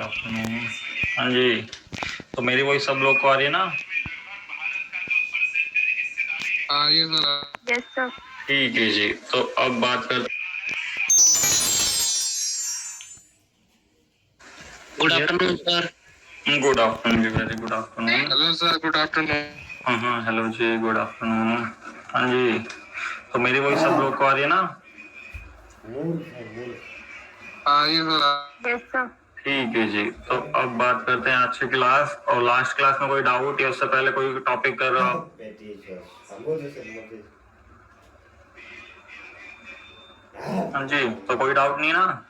Afternoon. हाँ जी, तो मेरी वॉइस सब लोग को आ रही है ना? Yes sir. ठीक है जी, तो अब बात कर। Good afternoon sir. Good afternoon जी, very good afternoon. Hello sir, good afternoon. हाँ, हेलो जी, गुड आफ्टरनून। हाँ जी, तो मेरी वॉइस सब लोग को आ रही है ना? Yes sir. ठीक है जी, तो अब बात करते हैं आज की क्लास। और लास्ट क्लास में कोई डाउट या उससे पहले कोई टॉपिक कर रहा हो? हाँ जी, तो कोई डाउट नहीं ना,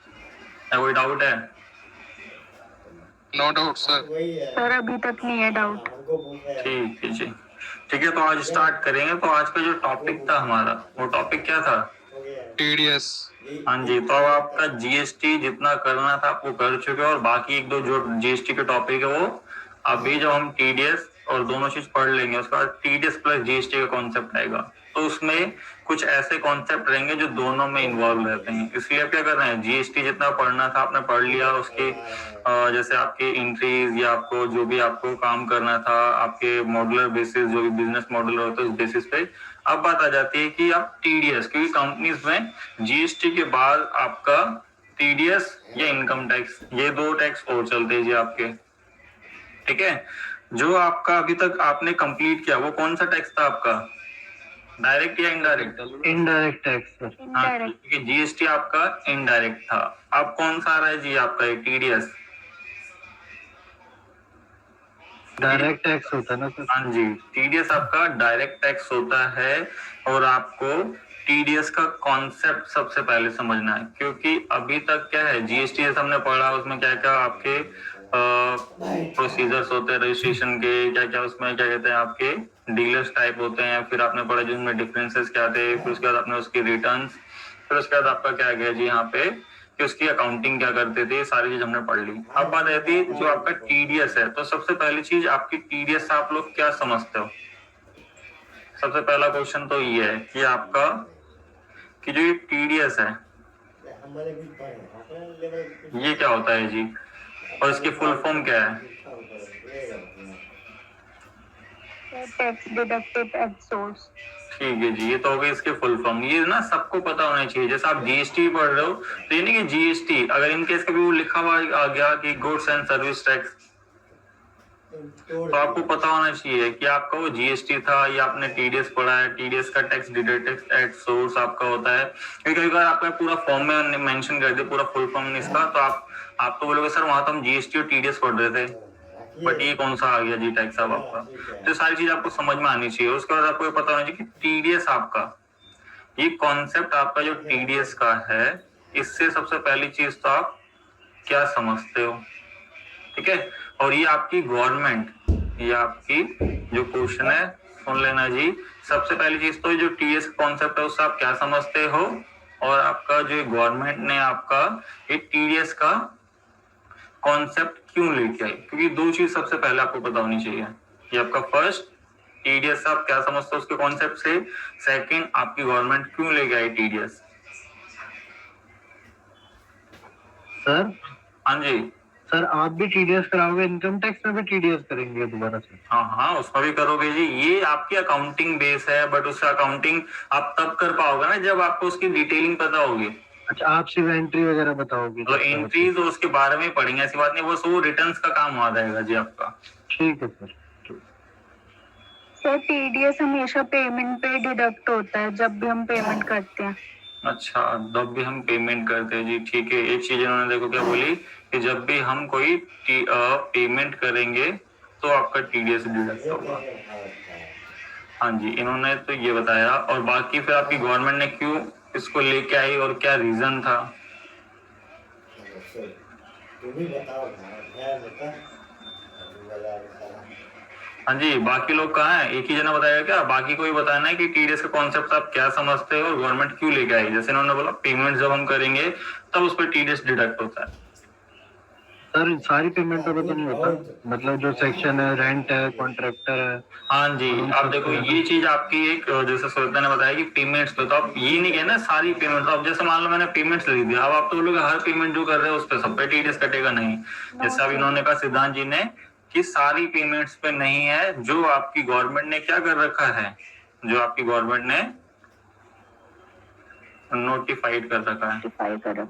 या कोई डाउट है? No doubt sir. सर अभी तक नहीं है डाउट। ठीक है जी, ठीक है, तो आज स्टार्ट करेंगे। तो आज का जो टॉपिक था हमारा, वो टॉपिक क्या था? टीडीएस। हाँ जी, तो अब आपका जीएसटी जितना करना था आपको कर चुके हो, और बाकी एक दो जो जीएसटी के टॉपिक है वो अभी जो हम टीडीएस और दोनों चीज पढ़ लेंगे, उसके बाद टीडीएस प्लस जीएसटी का कॉन्सेप्ट आएगा। तो उसमें कुछ ऐसे कॉन्सेप्ट रहेंगे जो दोनों में इन्वॉल्व रहते हैं। इसलिए आप क्या कर रहे हैं, जीएसटी जितना पढ़ना था आपने पढ़ लिया। उसके जैसे आपके एंट्रीज या आपको जो भी आपको काम करना था, आपके मॉडुलर बेसिस, जो भी बिजनेस मॉडल होता है उस बेसिस पे अब बात आ जाती है कि आप टीडीएस, क्योंकि कंपनीज में जीएसटी के बाद आपका टीडीएस या इनकम टैक्स, ये दो टैक्स और चलते हैं जी आपके। ठीक है, जो आपका अभी तक आपने कंप्लीट किया वो कौन सा टैक्स था आपका? डायरेक्ट या indirect? Indirect tax sir. Indirect. ठीक है, जीएसटी आपका इनडायरेक्ट था। अब कौन सा आ रहा है जी आपका एक टीडीएस? डायरेक्ट टैक्स होता है ना सर। हाँ जी, टीडीएस आपका डायरेक्ट टैक्स होता है। और आपको टीडीएस का कॉन्सेप्ट सबसे पहले समझना है, क्योंकि अभी तक क्या है, जीएसटी हमने पढ़ा, उसमें क्या क्या आपके प्रोसीजर्स होते हैं रजिस्ट्रेशन के, क्या क्या उसमें क्या कहते हैं आपके डीलर्स टाइप होते हैं, फिर आपने पढ़ा जिनमें डिफरेंसेस क्या थे, फिर उसके बाद आपने उसकी रिटर्न्स, फिर उसके बाद आपका क्या गया जी यहाँ पे कि उसकी अकाउंटिंग क्या करते थे, सारी चीज हमने पढ़ ली। अब बात रहती है जो आपका टीडीएस है, तो सबसे पहली चीज आपकी टीडीएस से आप लोग क्या समझते हो? सबसे पहला क्वेश्चन तो ये है कि आपका कि जो ये टीडीएस है ये क्या होता है जी, और इसकी फुल फॉर्म क्या है? Tax deducted at source. ठीक है जी, ये तो हो गई इसके फुल फॉर्म। ये ना सबको पता होना चाहिए। जैसे आप जीएसटी पढ़ रहे हो, तो ये नहीं कि जीएसटी अगर इनकेस कभी वो लिखा हुआ आ गया कि गुड्स एंड सर्विस टैक्स, तो आपको पता होना चाहिए कि आपका वो जीएसटी था या आपने टीडीएस पढ़ा है। टीडीएस का टैक्स डिडक्टेड एट सोर्स आपका होता है। क्योंकि कई बार आपका पूरा फॉर्म में मेंशन कर दे, पूरा फुल फॉर्म इसका, तो आप तो बोलोगे सर वहां तो हम जीएसटी और टीडीएस पढ़ रहे थे, बट ये कौन सा आ गया जी टैक्स अब आपका। तो सारी चीज आपको समझ में आनी चाहिए। उसके बाद आपको ये पता होना चाहिए कि टीडीएस आपका, ये कॉन्सेप्ट आपका जो टीडीएस का है, इससे सबसे पहली चीज तो आप क्या समझते हो? ठीक है, और ये आपकी गवर्नमेंट, ये आपकी जो क्वेश्चन है सुन लेना जी। सबसे पहली चीज तो जो टीडीएस कॉन्सेप्ट है उससे आप क्या समझते हो, और आपका जो गवर्नमेंट ने आपका ये टीडीएस का कॉन्सेप्ट क्यों लेके आई, क्योंकि दो चीज सबसे पहले आपको पता होनी चाहिए कि आपका फर्स्ट टीडीएस आप क्या समझते हो उसके कॉन्सेप्ट से, सेकंड आपकी गवर्नमेंट क्यों लेके आई टीडीएस। सर हाँ जी, सर आप भी टीडीएस कराओगे, इनकम टैक्स में भी टीडीएस करेंगे दोबारा से? हाँ, उसमें भी करोगे जी। ये आपकी अकाउंटिंग बेस है, बट उसका अकाउंटिंग आप तब कर पाओगे ना जब आपको उसकी डिटेलिंग पता होगी। अच्छा, आप सिर्फ एंट्री वगैरह बताओगे? तो एंट्रीज और उसके बारे में पढ़ेंगे, ऐसी बात नहीं, बस वो रिटर्न्स का काम आ जाएगा जी आपका। ठीक है सर। सर टीडीएस हमेशा पेमेंट पे डिडक्ट होता है जब भी हम पेमेंट करते हैं। अच्छा, जब भी हम पेमेंट करते हैं जी, ठीक है। एक चीज इन्होंने देखो क्या बोली कि जब भी हम कोई पेमेंट करेंगे तो आपका टीडीएस डिडक्ट होगा। हाँ जी, इन्होंने तो ये बताया। और बाकी फिर आपकी गवर्नमेंट ने क्यों इसको लेके आई और क्या रीजन था? हाँ जी, बाकी लोग कहाँ हैं? एक ही जना बताएगा क्या? बाकी कोई बताना है कि टीडीएस का कॉन्सेप्ट आप क्या समझते हो और गवर्नमेंट क्यों लेके आई। जैसे इन्होंने बोला पेमेंट जब हम करेंगे तब उस पर टीडीएस डिडक्ट होता है। सर सारी पेमेंट पे तो नहीं होता, मतलब जो सेक्शन है, रेंट है, कॉन्ट्रैक्टर है। हाँ जी, अब देखो ये चीज आपकी एक, जैसे श्वेता ने बताया कि पेमेंट्स पे, तो आप ये नहीं कहना सारी पेमेंट, तो अब जैसे मान लो मैंने पेमेंट्स लिख दिया, अब आप तो बोलोगे हर पेमेंट जो कर रहे हो उस पे सब पे टीडीएस कटेगा, नहीं। जैसे अब इन्होंने कहा सिद्धांत जी ने कि सारी पेमेंट्स पे नहीं है, जो आपकी गवर्नमेंट ने क्या कर रखा है, जो आपकी गवर्नमेंट ने नोटिफाइड कर रखा है, नोटिफाई करो।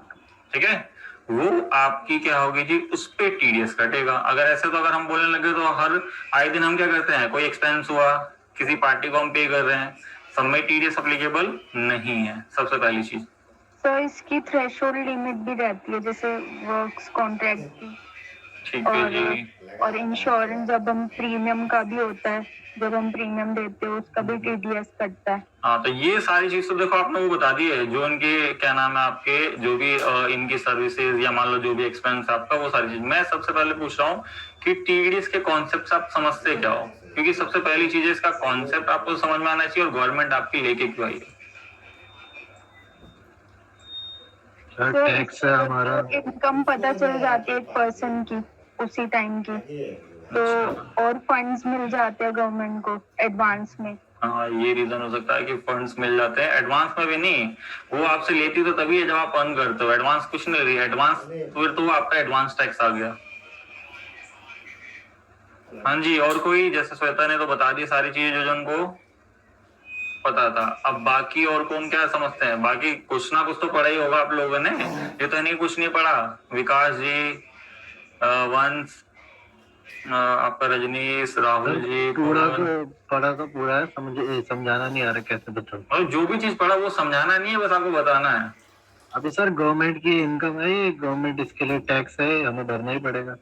ठीक है, वो आपकी क्या होगी जी, उस पे टीडीएस कटेगा। अगर ऐसे तो अगर हम बोलने लगे तो हर आए दिन हम क्या करते हैं, कोई एक्सपेंस हुआ, किसी पार्टी को हम पे कर रहे हैं, सब में टीडीएस अप्लीकेबल नहीं है, सबसे पहली चीज। सर इसकी थ्रेशोल्ड लिमिट भी रहती है, जैसे वर्क्स कॉन्ट्रैक्ट की, ठीक है जी। और इंश्योरेंस जब हम प्रीमियम का भी होता है, जब हम प्रीमियम देते हैं उसका भी टीडीएस कटता है। हाँ, तो ये सारी चीज तो देखो आपने वो बता दी है, जो इनके क्या नाम है आपके, जो भी इनकी सर्विसेज या मान लो जो भी एक्सपेंस आपका, वो सारी चीज। मैं सबसे पहले पूछ रहा हूँ कि टीडीएस के कॉन्सेप्ट आप समझते क्या हो, क्योंकि सबसे पहली चीज है इसका कॉन्सेप्ट आपको समझ में आना चाहिए, और गवर्नमेंट आपकी लेके क्यों आई है। तो टैक्स है हमारा। इनकम पता चल जाती है एक पर्सन की उसी टाइम की, तो और फंड्स मिल जाते हैं गवर्नमेंट को एडवांस में। हाँ, ये रीजन हो सकता है कि फंड्स मिल जाते हैं एडवांस में भी, नहीं वो आपसे लेती तो तभी है जब आप अर्न करते हो, एडवांस कुछ नहीं रही, एडवांस फिर तो वो आपका एडवांस टैक्स आ गया। हाँ जी, और कोई, जैसे श्वेता ने तो बता दी सारी चीजें जो उनको पता था, अब बाकी और कौन क्या समझते हैं, बाकी कुछ ना कुछ तो पढ़ा ही होगा आप लोगों ने, ये तो नहीं कुछ नहीं पढ़ा। विकास जी, वंश, आपका रजनीश, राहुल जी, पूरा पवन। तो पढ़ा तो पूरा है, समझाना नहीं आ रहा कैसे बताऊं। और जो भी चीज पढ़ा वो समझाना नहीं है, बस आपको बताना है। अभी सर गवर्नमेंट की इनकम है, ये गवर्नमेंट इसके लिए टैक्स है, हमें भरना ही पड़ेगा।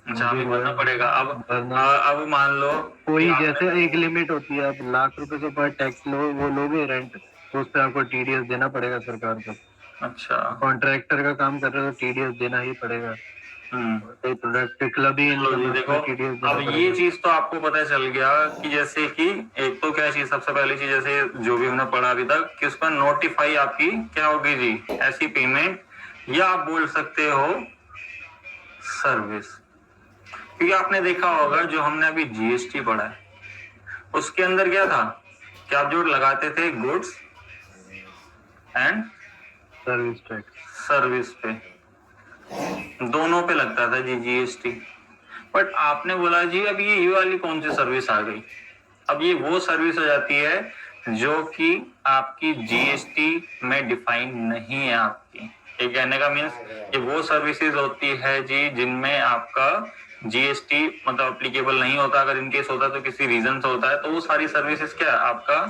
अच्छा, हमें भरना पड़ेगा। अब भरना। अब मान लो कोई कि जैसे एक लिमिट होती है, आप ₹1,00,000 के ऊपर टैक्स लो, वो लोगे रेंट, तो उस पर आपको टीडीएस देना पड़ेगा सरकार को। अच्छा, कॉन्ट्रैक्टर का काम कर रहे हो तो टीडीएस देना ही पड़ेगा। कोई प्रोडक्ट क्लब ही चलो जी, देखो टीडीएस अब ये चीज तो आपको पता चल गया कि जैसे कि एक तो क्या चीज, सबसे पहली चीज जैसे जो भी हमने पढ़ा अभी तक कि उसका नोटिफाई आपकी क्या होगी जी, ऐसी पेमेंट, या आप बोल सकते हो सर्विस। क्योंकि आपने देखा होगा जो हमने अभी जीएसटी पढ़ा है उसके अंदर क्या था कि आप जो लगाते थे goods and service tax, service पे, दोनों पे लगता था जी जीएसटी। बट आपने बोला जी अब ये वाली कौन सी सर्विस आ गई, अब ये वो सर्विस हो जाती है जो कि आपकी जीएसटी में डिफाइन नहीं है आपकी। ये कहने का मीन्स ये वो सर्विसेज होती है जी जिनमें आपका जीएसटी मतलब अप्लीकेबल नहीं होता, अगर इनकेस होता तो किसी रीजन से होता है, तो वो सारी सर्विसेज क्या है आपका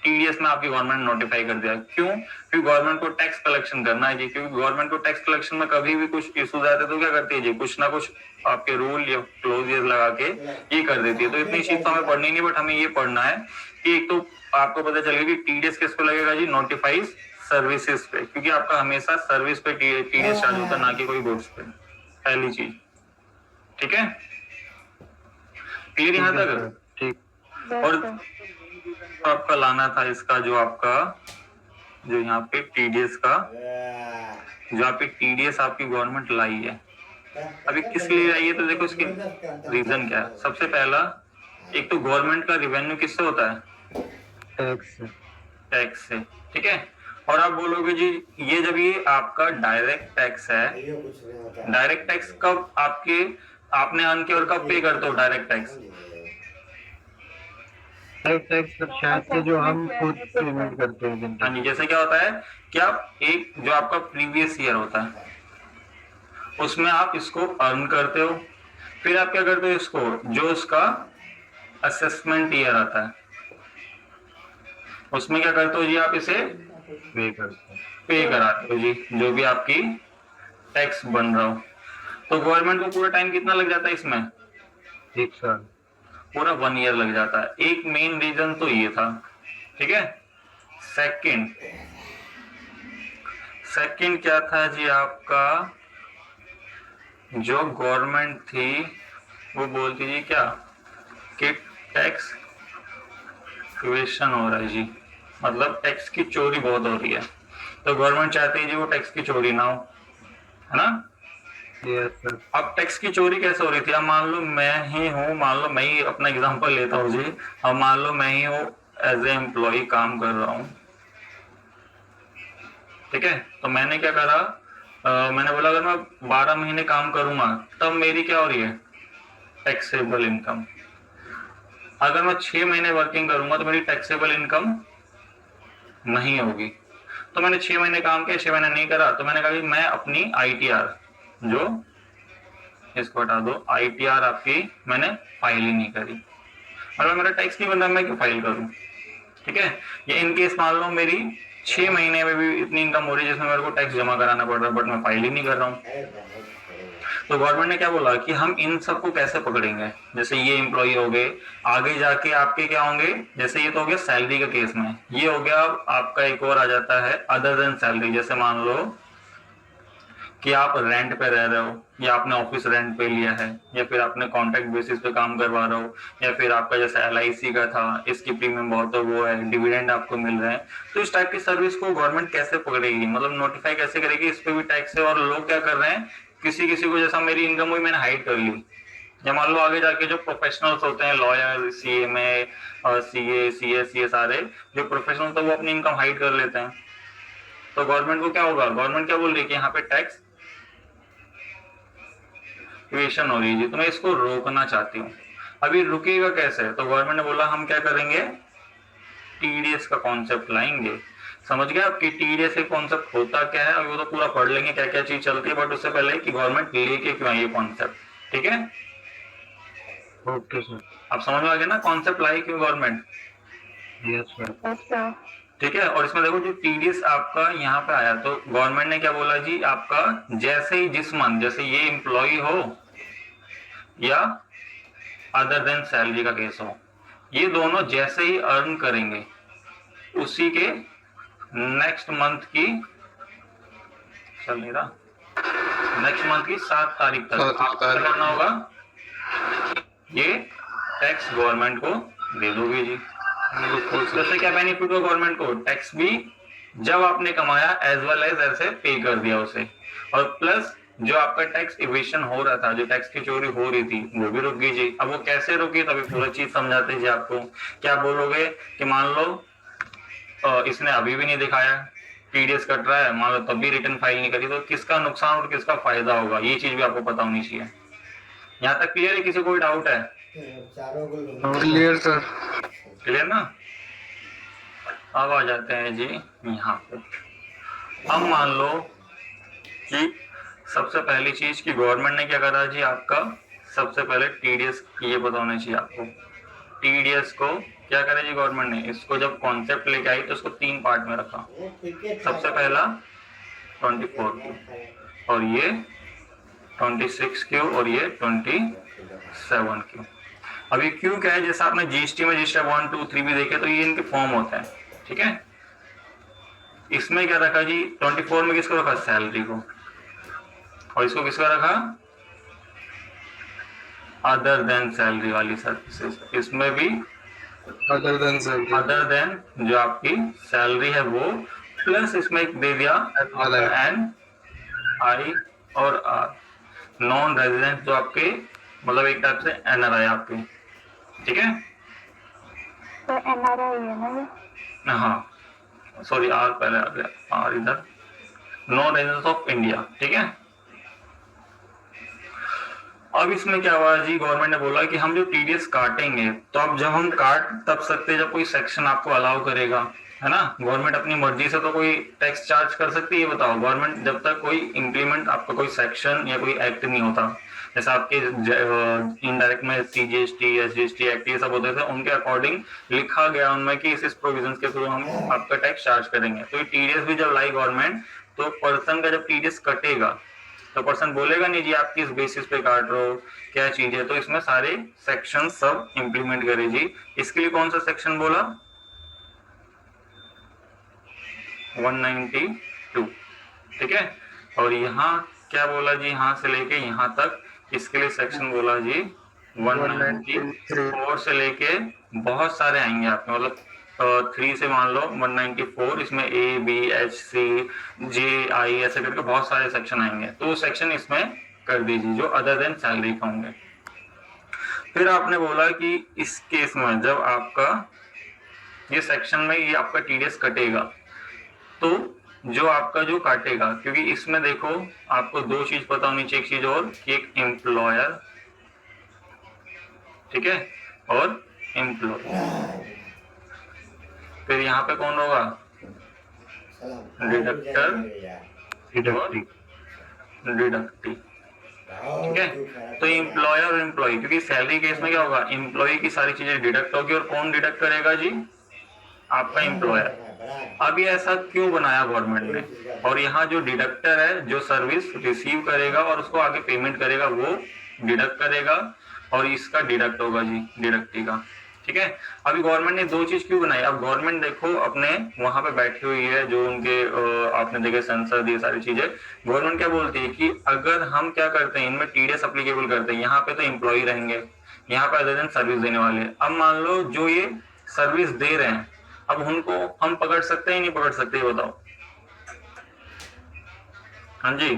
टीडीएस में आपकी गवर्नमेंट नोटिफाई कर दिया। क्यों? क्योंकि गवर्नमेंट को टैक्स कलेक्शन करना है जी, क्योंकि गवर्नमेंट को टैक्स कलेक्शन में कभी भी कुछ इश्यूज आते तो क्या करती है जी, कुछ ना कुछ आपके रूल या क्लोजेस लगा के ये कर देती है। तो इतनी चीज तो हमें पढ़नी नहीं, बट हमें ये पढ़ना है कि एक तो आपको पता चलेगा कि टीडीएस किस पे लगेगा जी, नोटिफाइज सर्विसेज पे, क्योंकि आपका हमेशा सर्विस पे टीडीएस चार्ज होता है, ना कि कोई गुड्स पे। पहली चीज, ठीक है, क्लियर यहाँ तक? ठीक। और आपका लाना था इसका जो आपका जो यहाँ पे टीडीएस का जो आपकी टीडीएस आपकी गवर्नमेंट लाई है, अभी किस लिए आई है, तो देखो इसकी रीजन क्या है। सबसे पहला, एक तो गवर्नमेंट का रिवेन्यू किससे होता है, टैक्स से, ठीक है। और आप बोलोगे जी ये जब ये आपका डायरेक्ट टैक्स है, डायरेक्ट टैक्स कब आपने अर्न किया और कब पे करते हो डायरेक्ट टैक्स? टैक्स शायद से जो हम खुद पेमेंट करते हैं। हाँ जी, जैसे क्या होता है कि आप एक जो आपका प्रीवियस ईयर होता है उसमें आप इसको अर्न करते हो, फिर आप क्या करते हो इसको जो उसका असेसमेंट ईयर आता है उसमें क्या करते हो जी, आप इसे पे कराते हो जी, जो भी आपकी टैक्स बन रहा हो। तो गवर्नमेंट को पूरा टाइम कितना लग जाता है इसमें? 1 साल, पूरा 1 ईयर लग जाता है। एक मेन रीजन तो ये था, ठीक है। सेकंड क्या था जी, आपका जो गवर्नमेंट थी वो बोलती जी क्या कि टैक्स इवेशन हो रहा है जी, मतलब टैक्स की चोरी बहुत हो रही है, तो गवर्नमेंट चाहती है जी वो टैक्स की चोरी ना हो, है ना। Yes sir. अब टैक्स की चोरी कैसे हो रही थी? अब मान लो मैं ही हूँ, मान लो मैं ही अपना एग्जांपल लेता हूँ जी। अब मान लो मैं ही हूँ एज ए एम्प्लॉय काम कर रहा हूँ, ठीक है। तो मैंने क्या करा, मैंने बोला अगर मैं 12 महीने काम करूंगा तब मेरी क्या हो रही है, टैक्सेबल इनकम। अगर मैं 6 महीने वर्किंग करूंगा तो मेरी टैक्सेबल इनकम नहीं होगी। तो मैंने 6 महीने काम किया, 6 महीने नहीं करा, तो मैंने कहा कि मैं अपनी ITR, जो इसको हटा दो, ITR आपकी मैंने फाइल ही नहीं करी। मतलब मेरा टैक्स नहीं बन रहा, मैं क्यों फाइल करूं, ठीक है। ये इन केस मान लो मेरी 6 महीने में भी इतनी इनकम हो रही है जिसमें मेरे को टैक्स जमा कराना पड़ रहा है, बट मैं फाइल ही नहीं कर रहा हूँ। तो गवर्नमेंट ने क्या बोला कि हम इन सबको कैसे पकड़ेंगे, जैसे ये एम्प्लॉय हो गए, आगे जाके आपके क्या होंगे, जैसे ये तो हो गया सैलरी का केस में, ये हो गया आपका एक और आ जाता है अदर देन सैलरी। जैसे मान लो कि आप रेंट पे रह रहे हो, या आपने ऑफिस रेंट पे लिया है, या फिर आपने कॉन्ट्रैक्ट बेसिस पे काम करवा रहे हो, या फिर आपका जैसे LIC का था, इसकी प्रीमियम बहुत है, वो है, डिविडेंड आपको मिल रहे हैं। तो इस टाइप की सर्विस को गवर्नमेंट कैसे पकड़ेगी, मतलब नोटिफाई कैसे करेगी, इस पे भी टैक्स है। और लोग क्या कर रहे हैं, किसी किसी को जैसा मेरी इनकम हुई मैंने हाइड कर ली, या मान लो आगे जाके जो प्रोफेशनल्स होते हैं, लॉयर, CMA और CA, CS, सारे जो प्रोफेशनल होते हैं वो अपनी इनकम हाइड कर लेते हैं। तो गवर्नमेंट को क्या होगा, गवर्नमेंट क्या बोल रही है कि यहाँ पे टैक्स इवेशन हो रही है, तो मैं इसको रोकना चाहती हूँ। अभी रुकेगा कैसे, तो गवर्नमेंट ने बोला हम क्या करेंगे, TDS का कॉन्सेप्ट लाएंगे। समझ गए आपकी TDS का कॉन्सेप्ट होता क्या है, अभी वो तो पूरा पढ़ लेंगे क्या क्या चीज चलती है, बट उससे पहले कि गवर्नमेंट लेके क्यों आई ये कॉन्सेप्ट, ठीक है। Okay sir. आप समझ में आ गया ना कॉन्सेप्ट लाई क्यों गवर्नमेंट, यस सर। अच्छा, ठीक है। और इसमें देखो जो TDS आपका यहाँ पे आया, तो गवर्नमेंट ने क्या बोला जी, आपका जैसे ही जिस मंथ, जैसे ये एम्प्लॉय हो या अदर देन सैलरी का केस हो, ये दोनों जैसे ही अर्न करेंगे उसी के नेक्स्ट मंथ की, चल नहीं रहा, नेक्स्ट मंथ की 7 तारीख तक 7 आपको क्या तारीख। करना होगा, ये टैक्स गवर्नमेंट को दे दोगे जी। इससे क्या बेनिफिट हो गवर्नमेंट को, टैक्स भी जब आपने कमाया एज वेल एज ऐसे पे कर दिया उसे, और प्लस जो आपका टैक्स इवेशन हो रहा था, जो टैक्स की चोरी हो रही थी, वो भी रुक गई जी। अब वो कैसे रुकी, तभी पूरा चीज समझाते जी आपको। क्या बोलोगे कि मान लो इसने अभी भी नहीं दिखाया, TDS कट रहा है, मान लो तब भी रिटर्न फाइल नहीं करी, तो किसका नुकसान और किसका फायदा होगा, ये चीज भी आपको पता होनी चाहिए। यहाँ तक क्लियर है, किसी कोई डाउट है? Clear sir. क्लियर ना। अब आ जाते हैं जी यहाँ पे। अब मान लो कि सबसे पहली चीज की गवर्नमेंट ने क्या करा जी, आपका सबसे पहले TDS ये पता होना चाहिए आपको। TDS को क्या करे जी गवर्नमेंट ने, इसको जब कॉन्सेप्ट लेके आई तो इसको 3 पार्ट में रखा। सबसे पहला 24 क्यू, और ये 26 क्यू, और ये 27 क्यू। अभी क्यू क्या है, जैसा आपने GST में रजिस्टर 1, 2, 3 भी देखे, तो ये इनके फॉर्म होते हैं, ठीक है। इसमें क्या रखा जी, 24 में किसको रखा, सैलरी को, और इसको किसका रखा, अदर देन सैलरी वाली सर्विसेज। इसमें भी other than salary. Other than जो आपकी सैलरी है वो, प्लस इसमें एक दे दिया NI और R, नॉन रेजिडेंट जो आपके, मतलब एक टाइप से NRI आपके, ठीक है। तो NRI है ना ये? हाँ सॉरी, R पहले आ गया, R इधर, नॉन रेजिडेंट ऑफ इंडिया, ठीक है। अब इसमें क्या हुआ जी, गवर्नमेंट ने बोला कि हम जो TDS काटेंगे, तो अब जब हम काट तब सकते जब कोई सेक्शन आपको अलाउ करेगा, है ना। गवर्नमेंट अपनी मर्जी से तो कोई टैक्स चार्ज कर सकती है, बताओ गवर्नमेंट, जब तक कोई इंप्लीमेंट आपका कोई सेक्शन या कोई एक्ट नहीं होता। जैसे आपके इनडायरेक्ट में CGST, SGST एक्ट ये सब होते थे, उनके अकॉर्डिंग लिखा गया उनमें कि इस प्रोविजन के थ्रू हम आपका टैक्स चार्ज करेंगे। तो ये TDS भी जब लाई गवर्नमेंट, तो पर्सन का जब TDS कटेगा तो पर्सन बोलेगा नहीं जी आप किस बेसिस पे काट रहे हो, क्या चीज है। तो इसमें सारे सेक्शन सब इंप्लीमेंट करे जी। इसके लिए कौन सा सेक्शन बोला, 192, ठीक है। और यहाँ क्या बोला जी, यहाँ से लेके यहाँ तक, इसके लिए सेक्शन बोला जी 194 से लेके बहुत सारे आएंगे आपके, मतलब 3 से मान लो 194, इसमें A, B, H, C, J, I ऐसे करके बहुत सारे सेक्शन आएंगे। तो सेक्शन इसमें कर दीजिए जो अदर देन सैलरी का होंगे। फिर आपने बोला कि इस केस में जब आपका ये सेक्शन में ये आपका टीडीएस कटेगा तो जो आपका जो काटेगा, क्योंकि इसमें देखो आपको दो चीज पता होनी चाहिए, एक चीज और कि एक एम्प्लॉयर, ठीक है, और एम्प्लॉय। फिर यहाँ पे कौन होगा, डिडक्टर डिडक्टिव। डिडक्टिव, ठीक है। तो एम्प्लॉयर और एम्प्लॉय, क्योंकि सैलरी केस में क्या होगा, एम्प्लॉय की सारी चीजें डिडक्ट होगी और कौन डिडक्ट करेगा जी, आपका एम्प्लॉयर। अब ये ऐसा क्यों बनाया गवर्नमेंट ने, और यहाँ जो डिडक्टर है जो सर्विस रिसीव करेगा और उसको आगे पेमेंट करेगा वो डिडक्ट करेगा, और इसका डिडक्ट होगा जी डिडक्टी का, ठीक है। अभी गवर्नमेंट ने दो चीज क्यों बनाई, अब गवर्नमेंट देखो अपने वहां पे बैठी हुई है, जो उनके आपने देखे सेंसर दी सारी चीजें, गवर्नमेंट क्या बोलती है कि अगर हम क्या करते हैं इनमें टीडीएस अप्लीकेबल करते हैं, यहाँ पे तो एम्प्लॉय रहेंगे, यहाँ पे अदर देन सर्विस देने वाले। अब मान लो जो ये सर्विस दे रहे हैं, अब उनको हम पकड़ सकते हैं नहीं पकड़ सकते, ये बताओ। हाँ जी,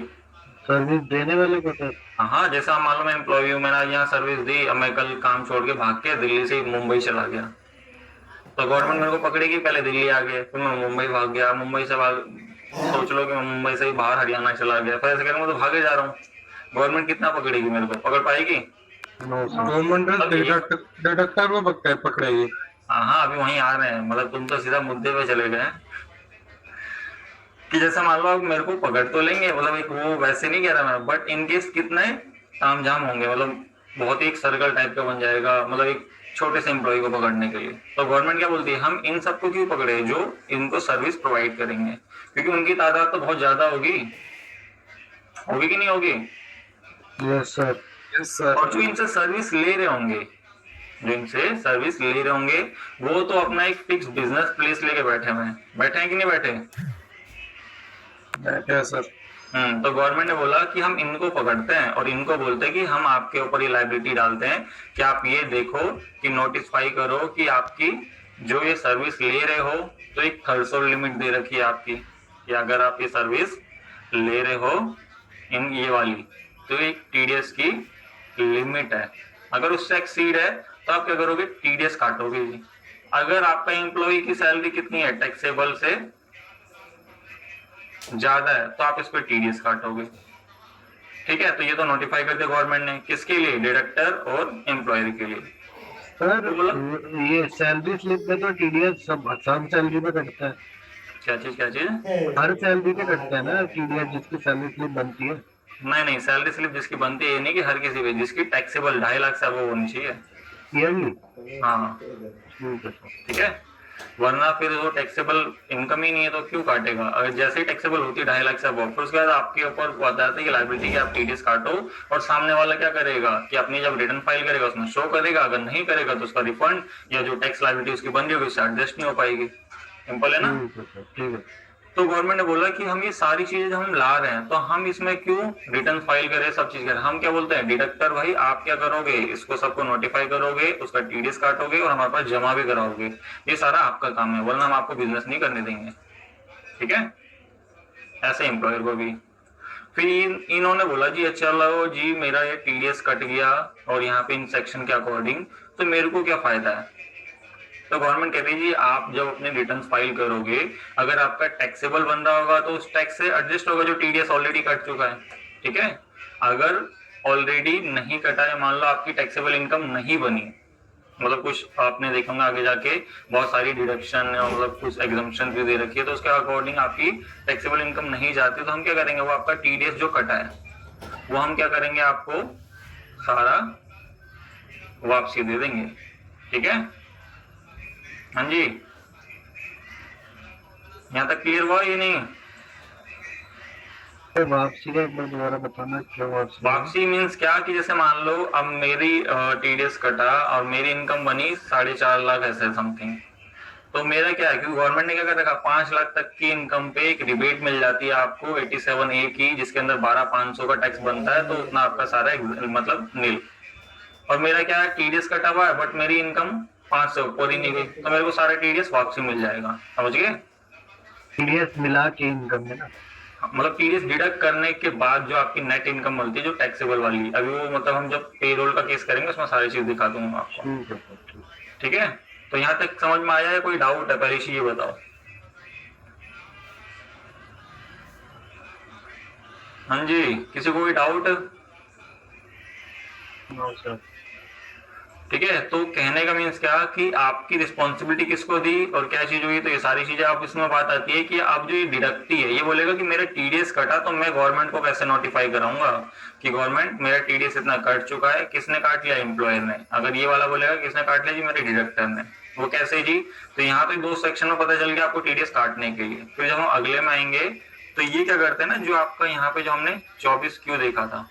सर्विस देने वाले को सर। हाँ, जैसा मान लो मैं एम्प्लॉय हूँ, मैंने आज यहाँ सर्विस दी, अब मैं कल काम छोड़ के भाग के दिल्ली से मुंबई चला गया, तो गवर्नमेंट मेरे को पकड़ेगी, पहले दिल्ली आ गए, फिर मैं मुंबई भाग गया, मुंबई से भाग, सोच लो कि मैं मुंबई से ही बाहर हरियाणा चला गया, फिर ऐसे करूँगा तो भागे जा रहा हूँ, गवर्नमेंट कितना पकड़ेगी मेरे को, पकड़ पाएगी? No sir. गवर्नमेंट डिडक्टर को पकड़ेगी। हाँ, अभी वहीं आ रहे हैं, मतलब तुम तो सीधा मुद्दे पे चले गए कि जैसा मान लो अब मेरे को पकड़ तो लेंगे, मतलब एक वो वैसे नहीं कह रहा मैं, बट इन केस कितने तामझाम होंगे, मतलब बहुत ही एक सर्कल टाइप का बन जाएगा, मतलब एक छोटे से एम्प्लॉय को पकड़ने के लिए। तो गवर्नमेंट क्या बोलती है, हम इन सबको क्यों पकड़े जो इनको सर्विस प्रोवाइड करेंगे, क्योंकि उनकी तादाद तो बहुत ज्यादा होगी, होगी कि नहीं होगी, यस सर। और जो इनसे सर्विस ले रहे होंगे, जो इनसे सर्विस ले रहे होंगे वो तो अपना एक फिक्स बिजनेस प्लेस लेके बैठे हुए हैं, बैठे हैं कि नहीं बैठे? Yes sir. तो गवर्नमेंट ने बोला कि हम इनको पकड़ते हैं और इनको बोलते हैं कि हम आपके ऊपर ये लाइबिलिटी डालते हैं कि आप ये देखो कि नोटिफाई करो कि आपकी जो ये सर्विस ले रहे हो, तो एक थ्रेशोल्ड लिमिट दे रखी है आपकी कि अगर आप ये सर्विस ले रहे हो इन ये वाली, तो एक टीडीएस की लिमिट है, अगर उससे एक्सीड है तो आप क्या करोगे, टीडीएस काटोगे जी। अगर आपका एम्प्लॉय की सैलरी कितनी है, टैक्सेबल से ज्यादा है, तो आप इस पर टीडीएस काटोगे, ठीक है। तो ये तो नोटिफाई कर दिया गवर्नमेंट ने, किसके लिए, डिडक्टर और एम्प्लॉयर के लिए। सर ये सैलरी स्लिप में तो टीडीएस सब सैलरी पे कटता है। क्या चीज हर सैलरी पे कटता है ना टीडीएस, जिसकी सैलरी स्लिप बनती है। नहीं, सैलरी स्लिप जिसकी बनती है, ये नहीं कि हर किसी पे, जिसकी टैक्सेबल 2.5 लाख से वो होनी चाहिए। हाँ, ठीक है, वरना फिर वो टैक्सेबल इनकम ही नहीं है तो क्यों काटेगा। अगर जैसे ही टैक्सेबल होती है 2.5 लाख से अब, फिर उसके बाद आपके ऊपर बताते हैं कि लाइबिलिटी की आप टीडीएस काटो, और सामने वाला क्या करेगा कि अपनी जब रिटर्न फाइल करेगा उसमें शो करेगा, अगर नहीं करेगा तो उसका रिफंड या जो टैक्स लाइबिलिटी उसकी बन रही होगी उससे एडजस्ट नहीं हो पाएगी। सिंपल है ना। ठीक है। तो गवर्नमेंट ने बोला कि हम ये सारी चीजें हम ला रहे हैं तो हम इसमें क्यों रिटर्न फाइल करें, सब चीज करें। हम क्या बोलते हैं, डिडक्टर भाई आप क्या करोगे, इसको सबको नोटिफाई करोगे, उसका टीडीएस काटोगे और हमारे पास जमा भी कराओगे, ये सारा आपका काम है, वरना हम आपको बिजनेस नहीं करने देंगे, ठीक है। ऐसे एम्प्लॉयर को भी फिर इन्होंने बोला जी अच्छा लो जी मेरा ये टीडीएस कट गया और यहाँ पे इन सेक्शन के अकॉर्डिंग, तो मेरे को क्या फायदा है। तो गवर्नमेंट कहती है जी आप जब अपने रिटर्न फाइल करोगे, अगर आपका टैक्सेबल बन रहा होगा तो उस टैक्स से एडजस्ट होगा जो टीडीएस ऑलरेडी कट चुका है, ठीक है। अगर ऑलरेडी नहीं कटा है, मान लो आपकी टैक्सेबल इनकम नहीं बनी, मतलब कुछ आपने देखा होगा आगे जाके बहुत सारी डिडक्शन मतलब कुछ एग्जम्पशन भी दे रखी है, तो उसके अकॉर्डिंग आपकी टैक्सेबल इनकम नहीं जाती, तो हम क्या करेंगे, वो आपका टीडीएस जो कटा है वो हम क्या करेंगे, आपको सारा वापसी दे देंगे, ठीक है। हाँ जी, यहाँ तक क्लियर हुआ ये नहीं। तो वापसी का एक बार दोबारा बताना, क्या वापसी मीन्स क्या कि जैसे मान लो अब मेरी टीडीएस कटा और मेरी इनकम बनी 4.5 लाख ऐसे समथिंग, तो मेरा क्या है कि गवर्नमेंट ने क्या कर रखा, 5 लाख तक की इनकम पे एक रिबेट मिल जाती है आपको 87A की, जिसके अंदर 12,500 का टैक्स बनता है, तो उतना आपका सारा मतलब नील। और मेरा क्या है, टीडीएस कटा हुआ है बट मेरी इनकम 500 पूरी नहीं गई, तो मेरे को सारा टीडीएस वापसी मिल जाएगा, समझ गए। टीडीएस मिला के इनकम है ना। मतलब टीडीएस डिडक्ट करने के बाद जो आपकी नेट इनकम मिलती है जो टैक्सेबल वाली, अभी वो मतलब हम जब पेरोल का केस करेंगे उसमें सारी चीज दिखा दूंगा आपको। ठीक है सर, ठीक। ठीक है, तो यहाँ तक समझ में आया है? कोई डाउट है? पहले चीज ये बताओ। हाँ जी, किसी को कोई डाउट? No sir. ठीक है, तो कहने का मीन्स क्या कि आपकी रिस्पॉन्सिबिलिटी किसको दी और क्या चीज हुई, तो ये सारी चीजें आप इसमें बात आती है कि आप जो ये डिडक्टी है ये बोलेगा कि मेरा टीडीएस कटा, तो मैं गवर्नमेंट को कैसे नोटिफाई कराऊंगा कि गवर्नमेंट मेरा टीडीएस इतना कट चुका है। किसने काट लिया? एम्प्लॉयर ने। अगर ये वाला बोलेगा किसने काट लिया जी? मेरे डिडक्टर ने। वो कैसे जी? तो यहाँ पे 2 सेक्शन में पता चल गया आपको टीडीएस काटने के लिए। फिर जब हम अगले में आएंगे तो ये क्या करते हैं ना, जो आपका यहाँ पे जो हमने 24 क्यू देखा था,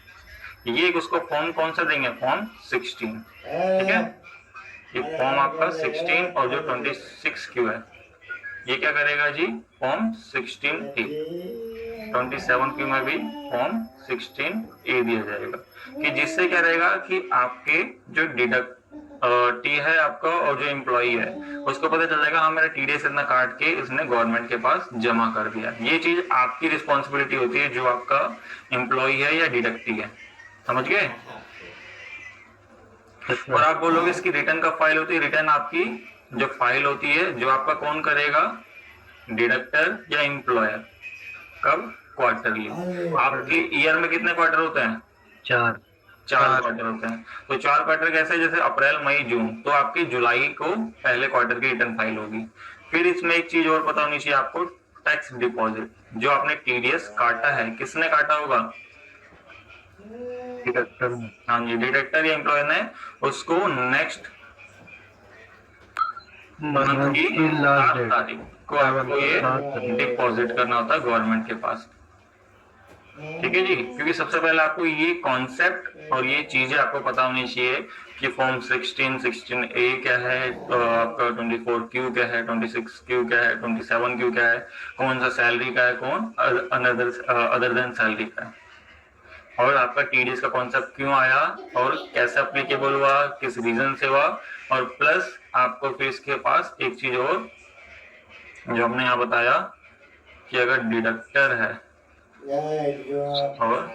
ये उसको फॉर्म कौन सा देंगे? फॉर्म 16। ठीक है, ये फॉर्म आपका 16 और जो 26 क्यू है ये क्या करेगा जी? Form 16A। 27 क्यू में भी फॉर्म 16A दिया जाएगा, कि जिससे क्या रहेगा कि आपके जो डिडक्ट टी है आपका और जो एम्प्लॉई है उसको पता चल जाएगा हाँ मेरा टीडीएस इतना काट के इसने गवर्नमेंट के पास जमा कर दिया। ये चीज आपकी रिस्पॉन्सिबिलिटी होती है जो आपका एम्प्लॉई है या डिडक्टी है। समझ गए? और आप बोलोगे इसकी रिटर्न कब फाइल होती है? रिटर्न आपकी जो फाइल होती है जो आपका कौन करेगा? डिडक्टर या एम्प्लॉयर। कब? क्वार्टरली। आपके ईयर में कितने क्वार्टर होते हैं? 4। 4 क्वार्टर होते हैं। तो 4 क्वार्टर कैसे? जैसे अप्रैल मई जून, तो आपकी जुलाई को पहले क्वार्टर की रिटर्न फाइल होगी। फिर इसमें एक चीज और पता होनी चाहिए आपको, टैक्स डिपॉजिट। जो आपने टीडीएस काटा है किसने काटा होगा? डिडक्टर में। हाँ जी, डिडक्टर या एम्प्लॉयर ने उसको नेक्स्ट मंथ की लास्ट 7 डेट तारीख को आपको ये 7 तारीख। डिपॉजिट करना होता है गवर्नमेंट के पास। ठीक है जी, क्योंकि सबसे पहले आपको ये कॉन्सेप्ट और ये चीजें आपको पता होनी चाहिए कि फॉर्म 16A क्या है, आपका 24Q क्या है, 26Q क्या है, 27Q क्या है, कौन सा सैलरी का है, कौन अदर देन सैलरी का है, और आपका टीडीएस का कॉन्सेप्ट क्यों आया और कैसे अप्लीकेबल हुआ, किस रीजन से हुआ, और प्लस आपको फिर इसके पास एक चीज और जो हमने यहाँ बताया कि अगर डिडक्टर है और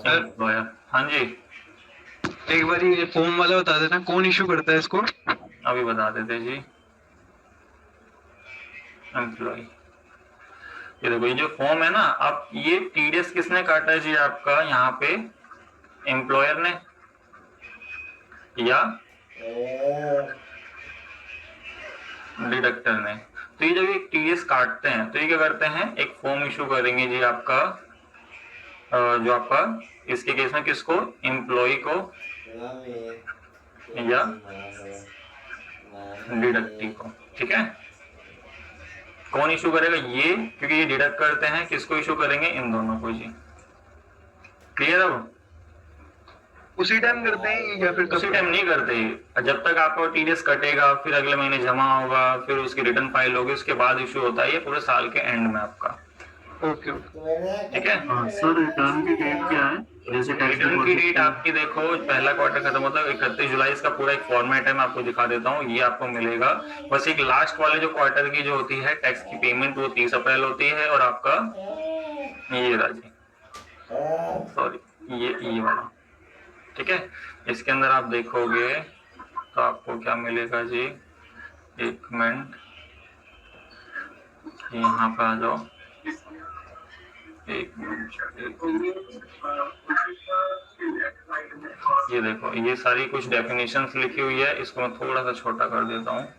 एम्प्लॉयर। हाँ जी, एक बार ये फॉर्म वाला बता देना कौन इशू करता है इसको? अभी बता देते जी। एम्प्लॉय, ये देखो ये जो फॉर्म है ना, अब ये टीडीएस किसने काटा है जी? आपका यहाँ पे एम्प्लॉयर ने या डिडक्टर ने। तो ये जब ये टीडीएस काटते हैं तो ये क्या करते हैं? एक फॉर्म इशू करेंगे जी आपका, जो आपका इसके केस में किसको? एम्प्लॉय को या डिडक्टी को। ठीक है, कौन इशू करेगा? ये, क्योंकि ये डिडक्ट करते हैं। किसको इशू करेंगे? इन दोनों को जी। क्लियर? अब उसी टाइम करते हैं या फिर उसी टाइम नहीं करते, जब तक आपका टीडीएस कटेगा फिर अगले महीने जमा होगा फिर उसकी रिटर्न फाइल होगी, उसके बाद इशू होता है ये पूरे साल के एंड में आपका। Okay okay. ठीक है, हाँ सर, रिटर्न की डेट क्या है? जैसे टैक्स रिटर्न की डेट आपकी देखो पहला क्वार्टर खत्म होता है 31 जुलाई। इसका पूरा एक फॉर्मेट है, मैं आपको दिखा देता हूँ, ये आपको मिलेगा। बस एक लास्ट वाले जो क्वार्टर की जो होती है टैक्स की पेमेंट वो 30 अप्रैल होती है, और आपका ये राजी सॉरी ये वाला। ठीक है, इसके अंदर आप देखोगे तो आपको क्या मिलेगा जी? एक मिनट, यहाँ पे आ जाओ। एक मिनट, ये देखो ये सारी कुछ डेफिनेशंस लिखी हुई है, इसको मैं थोड़ा सा छोटा कर देता हूँ।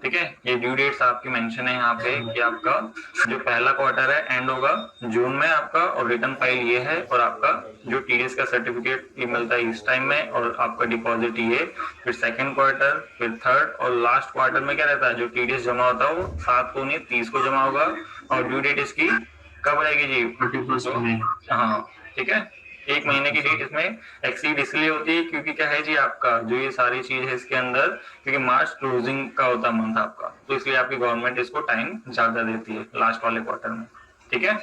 ठीक है, ये ड्यू डेट्स आपकी मेंशन है यहाँ पे कि आपका जो पहला क्वार्टर है एंड होगा जून में आपका, और रिटर्न फाइल ये है, और आपका जो टीडीएस का सर्टिफिकेट ये मिलता है इस टाइम में, और आपका डिपॉजिट ये, फिर सेकंड क्वार्टर, फिर थर्ड और लास्ट क्वार्टर में क्या रहता है? जो टीडीएस जमा होता है वो 7 को नहीं 30 को जमा होगा, और ड्यू डेट इसकी कब रहेगी जी? 31 मई। हाँ ठीक है, एक महीने की डेट इसमें एक्सीड इसलिए होती है क्योंकि क्या है जी आपका जो ये सारी चीज है इसके अंदर, क्योंकि मार्च क्लोजिंग का होता है मंथ आपका, तो इसलिए आपकी गवर्नमेंट इसको टाइम ज्यादा देती है लास्ट वाले क्वार्टर में। ठीक है,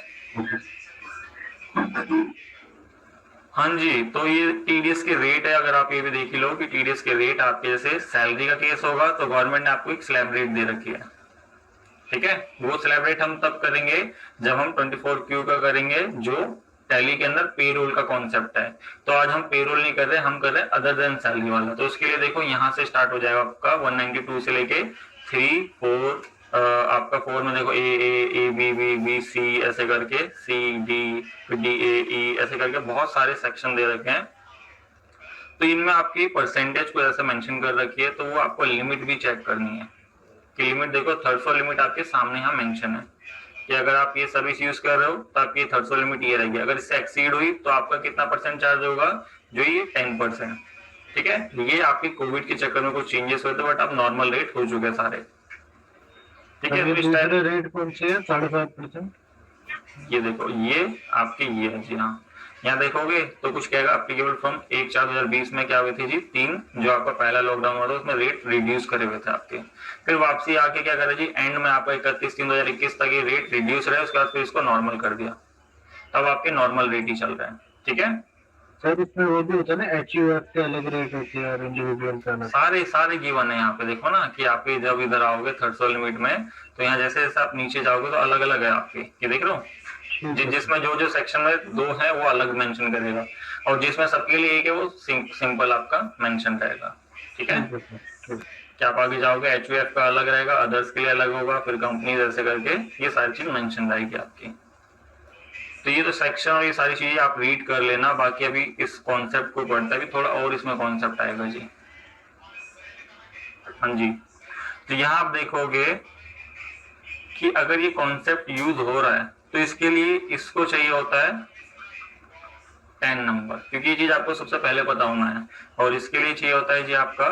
हाँ जी, तो ये टीडीएस के रेट है। अगर आप ये भी देख लो कि टीडीएस के रेट आपके जैसे सैलरी का केस होगा तो गवर्नमेंट ने आपको एक स्लैब रेट दे रखी है। ठीक है, वो सेलिब्रेट हम तब करेंगे जब हम 24Q का करेंगे, जो टैली के अंदर पेरोल का कॉन्सेप्ट है। तो आज हम पेरोल नहीं कर रहे, हम कर रहे हैं अदर देन सैलरी वाला। तो उसके लिए देखो यहाँ से स्टार्ट हो जाएगा आपका 192 से लेके 3 4 आपका 4 में देखो A B B B C ऐसे करके, सी डी डी ए ई ऐसे करके बहुत सारे सेक्शन दे रखे हैं। तो इनमें आपकी परसेंटेज को ऐसे मेंशन कर रखी है, तो वो आपको लिमिट भी चेक करनी है कि लिमिट देखो थ्रेशोल्ड लिमिट आपके सामने यहाँ मेंशन है कि अगर आप ये सर्विस यूज कर रहे हो तो आपकी थ्रेशोल्ड लिमिट ये रहेगी। अगर इससे एक्सीड हुई तो आपका कितना परसेंट चार्ज होगा, जो ये 10%। ठीक है, ये आपके कोविड के चक्कर में कुछ चेंजेस हुए थे, बट अब नॉर्मल रेट हो चुके सारे। ठीक है, तो इस टाइप दूसरे रेट कौन से है? 7.5%। ये देखो ये आपके ये है जी। हाँ, यहाँ देखोगे तो कुछ कहेगा एप्लीकेबल फ्रॉम 1/4/2020 में क्या हुई थी जी 3, जो आपका पहला लॉकडाउन हुआ था उसमें रेट रिड्यूस करे हुए थे आपके। फिर वापसी आके क्या करे जी, एंड में आपका 31/3/2021 तक ये रेट रिड्यूस रहे, उसके बाद फिर इसको नॉर्मल कर दिया, तब आपके नॉर्मल रेट ही चल रहे हैं। ठीक है, सर इसमें वो भी होता है ना, HUF के अलग रेट होते हैं और इंडिविजुअल का अलग। सारे गिवन है यहाँ पे। देखो ना कि आपके जब इधर आओगे थ्रेशोल्ड लिमिट में, तो यहाँ जैसे जैसे आप नीचे जाओगे तो अलग अलग है आपके, ये देख रहे हो, जिसमें जो जो सेक्शन में 2 है वो अलग मेंशन करेगा, और जिसमें सबके लिए एक है वो सिंपल आपका मेंशन रहेगा। ठीक है, क्या आप आगे जाओगे HUF का अलग रहेगा, अदर्स के लिए अलग होगा, फिर कंपनी जैसे करके ये सारी चीज मेंशन रहेगी आपकी। तो ये तो सेक्शन और ये सारी चीजें आप रीड कर लेना, बाकी अभी इस कॉन्सेप्ट को पढ़ता है थोड़ा और इसमें कॉन्सेप्ट आएगा जी। हाँ जी, तो यहाँ आप देखोगे कि अगर ये कॉन्सेप्ट यूज हो रहा है तो इसके लिए इसको चाहिए होता है 10 नंबर, क्योंकि ये चीज आपको सबसे पहले पता होना है, और इसके लिए चाहिए होता है जी आपका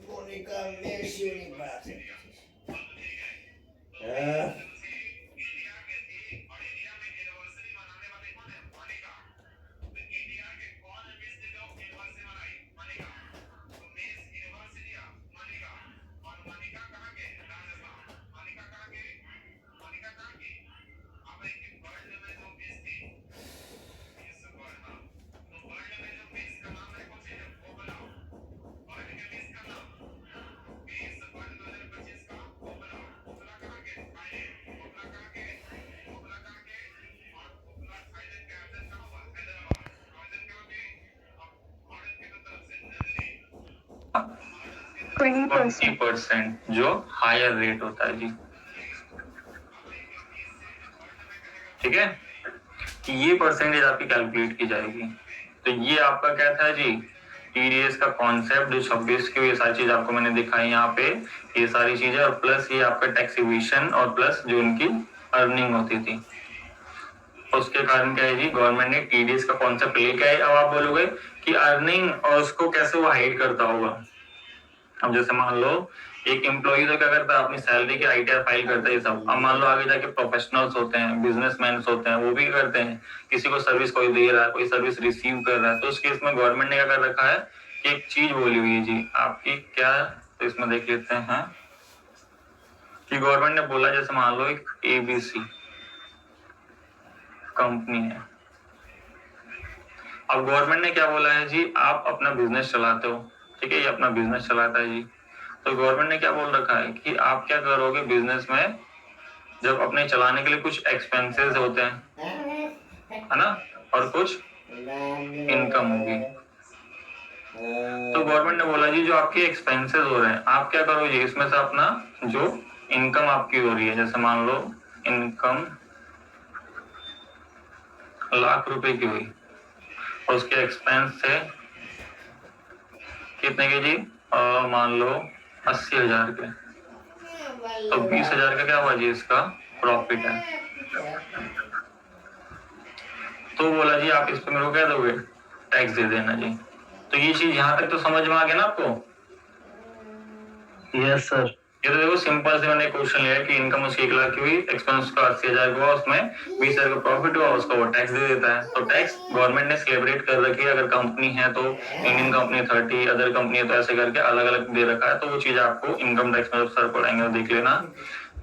Mónica Messi Universe. ट्वेंटी 20% जो हायर रेट होता है जी। ठीक है, कि ये परसेंटेज आपकी कैलकुलेट की जाएगी। तो ये आपका क्या था जी, टीडीएस का कॉन्सेप्ट, जो 26 की ये सारी चीज आपको मैंने दिखाई यहाँ पे, ये सारी चीजें, और प्लस ये आपका टैक्सेशन, और प्लस जो उनकी अर्निंग होती थी। उसके कारण क्या है जी, गवर्नमेंट ने टीडीएस का कॉन्सेप्ट लेके आए। अब आप बोलोगे कि अर्निंग और उसको कैसे वो हाइड करता होगा। अब जैसे मान लो एक एम्प्लॉय तो क्या करता है, अपनी सैलरी की आईटीआर फाइल करता है ये सब। अब मान लो आगे जाके प्रोफेशनल्स होते हैं, बिजनेसमैन होते हैं, वो भी करते हैं, किसी को सर्विस कोई दे रहा है, कोई सर्विस रिसीव कर रहा है, तो उस केस में गवर्नमेंट ने क्या कर रखा है कि एक चीज बोली हुई है जी आपकी, क्या, तो इसमें देख लेते हैं कि गवर्नमेंट ने बोला, जैसे मान लो एक ABC कंपनी है। अब गवर्नमेंट ने क्या बोला है जी, आप अपना बिजनेस चलाते हो, ठीक है, ये अपना बिजनेस चलाता है जी। तो गवर्नमेंट ने क्या बोल रखा है कि आप क्या करोगे बिजनेस में, जब अपने चलाने के लिए कुछ एक्सपेंसेस होते हैं, है ना, और कुछ इनकम होगी। तो गवर्नमेंट ने बोला जी जो आपके एक्सपेंसेस हो रहे हैं आप क्या करो जी, इसमें से अपना जो इनकम आपकी हो रही है, जैसे मान लो इनकम ₹1,00,000 की हुई और उसके एक्सपेंस थे कितने के जी, मान लो 80,000 के, तो 20,000 का क्या हुआ जी इसका प्रॉफिट है। तो बोला जी आप इस पे मेरे को क्या दोगे, टैक्स दे देना जी। तो ये चीज यहाँ तक तो समझ में आ गया ना आपको? Yes sir. ये तो देखो सिंपल से मैंने क्वेश्चन लिया कि इनकम उसकी 1,00,000 की हुई, एक्सपेंस का 80,000 हुआ, उसमें 20,000 का प्रॉफिट हुआ, उसका वो टैक्स दे देता है। तो टैक्स गवर्नमेंट ने सेलिब्रेट कर रखी है, अगर कंपनी है तो इंडियन कंपनी 30, अदर कंपनी है तो ऐसे करके अलग अलग दे रखा है। तो वो चीज आपको इनकम टैक्स में जब सर पढ़ाएंगे तो देख लेना।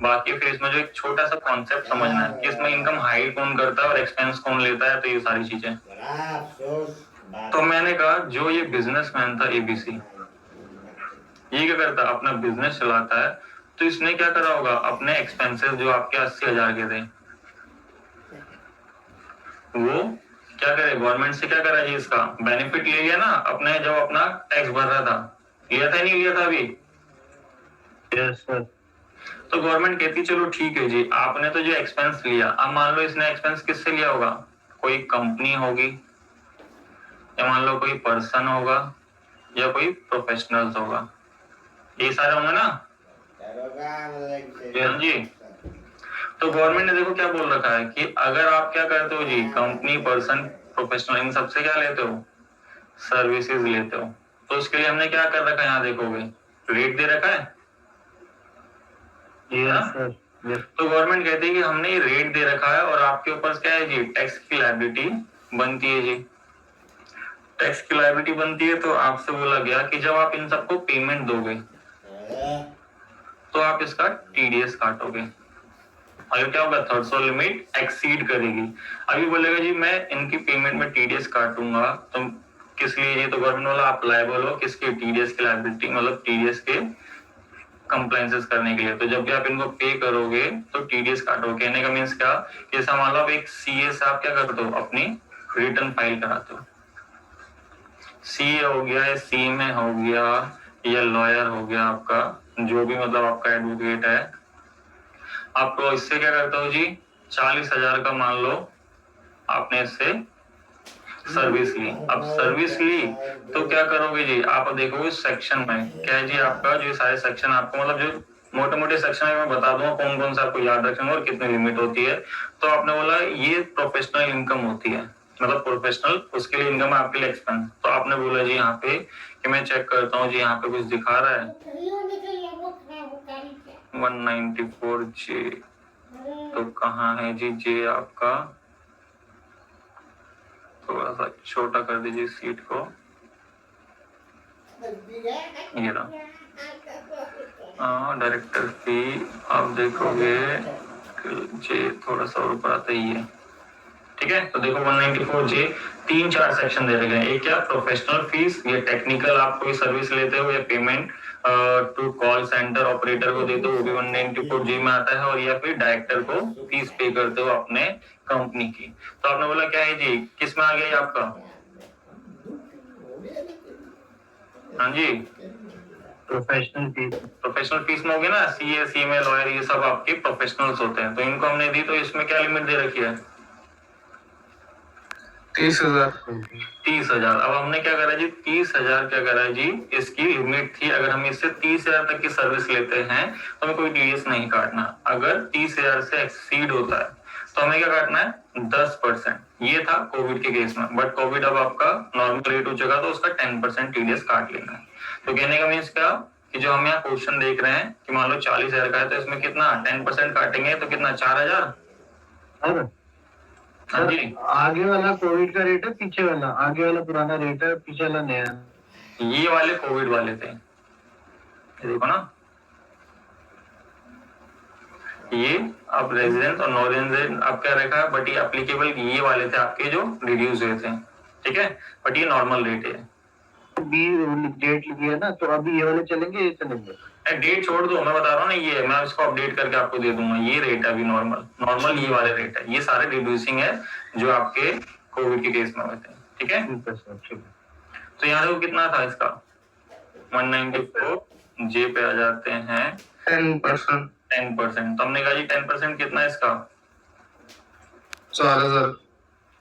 बाकी फिर इसमें जो एक छोटा सा कॉन्सेप्ट समझना है कि इसमें इनकम हाइड कौन करता है और एक्सपेंस कौन लेता है, तो ये सारी चीजें। तो मैंने कहा जो ये बिजनेसमैन था एबीसी, ये क्या करता है, अपना बिजनेस चलाता है, तो इसने क्या करा होगा, अपने एक्सपेंसेस जो आपके 80,000 के थे वो क्या करे, गवर्नमेंट से क्या करा जी, इसका बेनिफिट ले लिया ना, अपने जब अपना टैक्स भर रहा था, लिया था नहीं लिया था अभी? Yes sir. तो गवर्नमेंट कहती चलो ठीक है जी, आपने तो जो एक्सपेंस लिया, अब मान लो इसने एक्सपेंस किससे लिया होगा, कोई कंपनी होगी, या मान लो कोई पर्सन होगा, या कोई प्रोफेशनल्स होगा, ये सारे होंगे ना जी। तो गवर्नमेंट ने देखो क्या बोल रखा है कि अगर आप क्या करते हो जी, कंपनी, पर्सन, प्रोफेशनल, इन सबसे क्या लेते हो, सर्विसेज लेते हो, तो उसके लिए हमने क्या कर रखा है, यहाँ देखोगे रेट दे रखा है। Yes sir. तो गवर्नमेंट कहती है कि हमने ये रेट दे रखा है और आपके ऊपर क्या है जी, टैक्स की लायबिलिटी बनती है जी। टैक्स की लायबिलिटी बनती है तो आपसे बोला गया कि जब आप इन सबको पेमेंट दोगे तो आप इसका टीडीएस काटोगे, और क्या होगा, थ्रेशोल्ड लिमिट एक्सीड करेगी। अभी बोलेगा जी मैं इनकी पेमेंट में टीडीएस काटूंगा, तो किस लिए जी, तो गवर्नमेंट वाला आप लायबल हो किसके, टीडीएस की लायबिलिटी, मतलब टीडीएस के कंप्लायंसेस करने के लिए। तो जब भी आप इनको पे करोगे तो टीडीएस काटोगे। कहने का मीन्स क्या, कि मान लो आप एक सीए से आप क्या करते हो, अपनी रिटर्न फाइल कराते हो, सीए हो गया या सी में हो गया या लॉयर हो गया आपका, जो भी मतलब आपका एडवोकेट है, आप तो इससे क्या करते हो जी, 40,000 का मान लो आपने इससे सर्विस ली। अब सर्विस ली तो क्या करोगे जी, आप देखोगे सेक्शन में क्या है जी, आपका जो सारे सेक्शन आपको मतलब जो मोटे मोटे सेक्शन है मैं बता दूंगा कौन कौन सा आपको याद रखना और कितनी लिमिट होती है। तो आपने बोला ये प्रोफेशनल इनकम होती है, मतलब प्रोफेशनल, उसके लिए इनकम है, आपके लिए एक्सपेंस। तो आपने बोला जी यहाँ पे कि मैं चेक करता हूँ जी, यहाँ पे कुछ दिखा रहा है 194J, तो कहाँ है जी जे आपका, थोड़ा सा छोटा कर दीजिए सीट को, ये रहा डायरेक्टर फी, आप देखोगे जे थोड़ा सा ऊपर आता ही है, ठीक है। तो देखो 194J 3-4 सेक्शन दे रखे हैं। एक क्या, प्रोफेशनल फीस, ये टेक्निकल आप कोई सर्विस लेते हो, या payment to call centre operator को देते हो, वो भी 194J में आता है, और या फिर डायरेक्टर को फीस पे करते हो अपने कंपनी की। तो आपने बोला क्या है जी, किस में आ गया आपका, हाँ जी प्रोफेशनल फीस में हो गया ना, सीए, सी में लॉयर, ये सब आपके प्रोफेशनल्स होते हैं। तो इनको हमने दी, तो इसमें क्या लिमिट दे रखी है, 30,000। अब हमने क्या करा जी, 30,000 क्या करा जी, इसकी लिमिट थी, अगर हम इससे 30,000 तक की सर्विस लेते हैं तो हमें कोई टीडीएस नहीं काटना। अगर 30,000 से एक्सीड होता है तो हमें क्या काटना है, 10%। ये था कोविड के केस में, बट कोविड अब आपका नॉर्मल रेट हो चुका, तो उसका 10% टीडीएस काट लेना है। तो कहने का मीन्स क्या, कि जो हम यहाँ क्वेश्चन देख रहे हैं कि मान लो 40,000 का है, तो इसमें कितना 10% काटेंगे, तो कितना 4,000। हाँ जी, आगे वाला कोविड का रेट है, पीछे वाला, आगे वाला पुराना रेट है, पीछे वाला नया। ये वाले कोविड वाले थे, देखो ना, ये अब रेजिडेंट और नॉन रेजिडेंट अब क्या रखा है, बट ये एप्लीकेबल ये वाले थे आपके जो रिड्यूस हुए थे, ठीक है, बट ये नॉर्मल रेट है। बी डेट लिखी है ना, तो अभी ये वाले चलेंगे, ये चलेंगे? डेट छोड़ दो, मैं बता रहा हूँ ना, ये मैं इसको अपडेट करके आपको दे दूंगा। ये रेट है अभी नॉर्मल ये वाले रेट है, ये सारे रिड्यूसिंग है जो आपके कोविड के केस में होते हैं। ठीक है, ठीक है सर, ठीक है। तो यहाँ देखो कितना था इसका 194, जे पे आ जाते हैं 10%। 10%। तो हमने कहा जी 10% कितना है इसका 4000।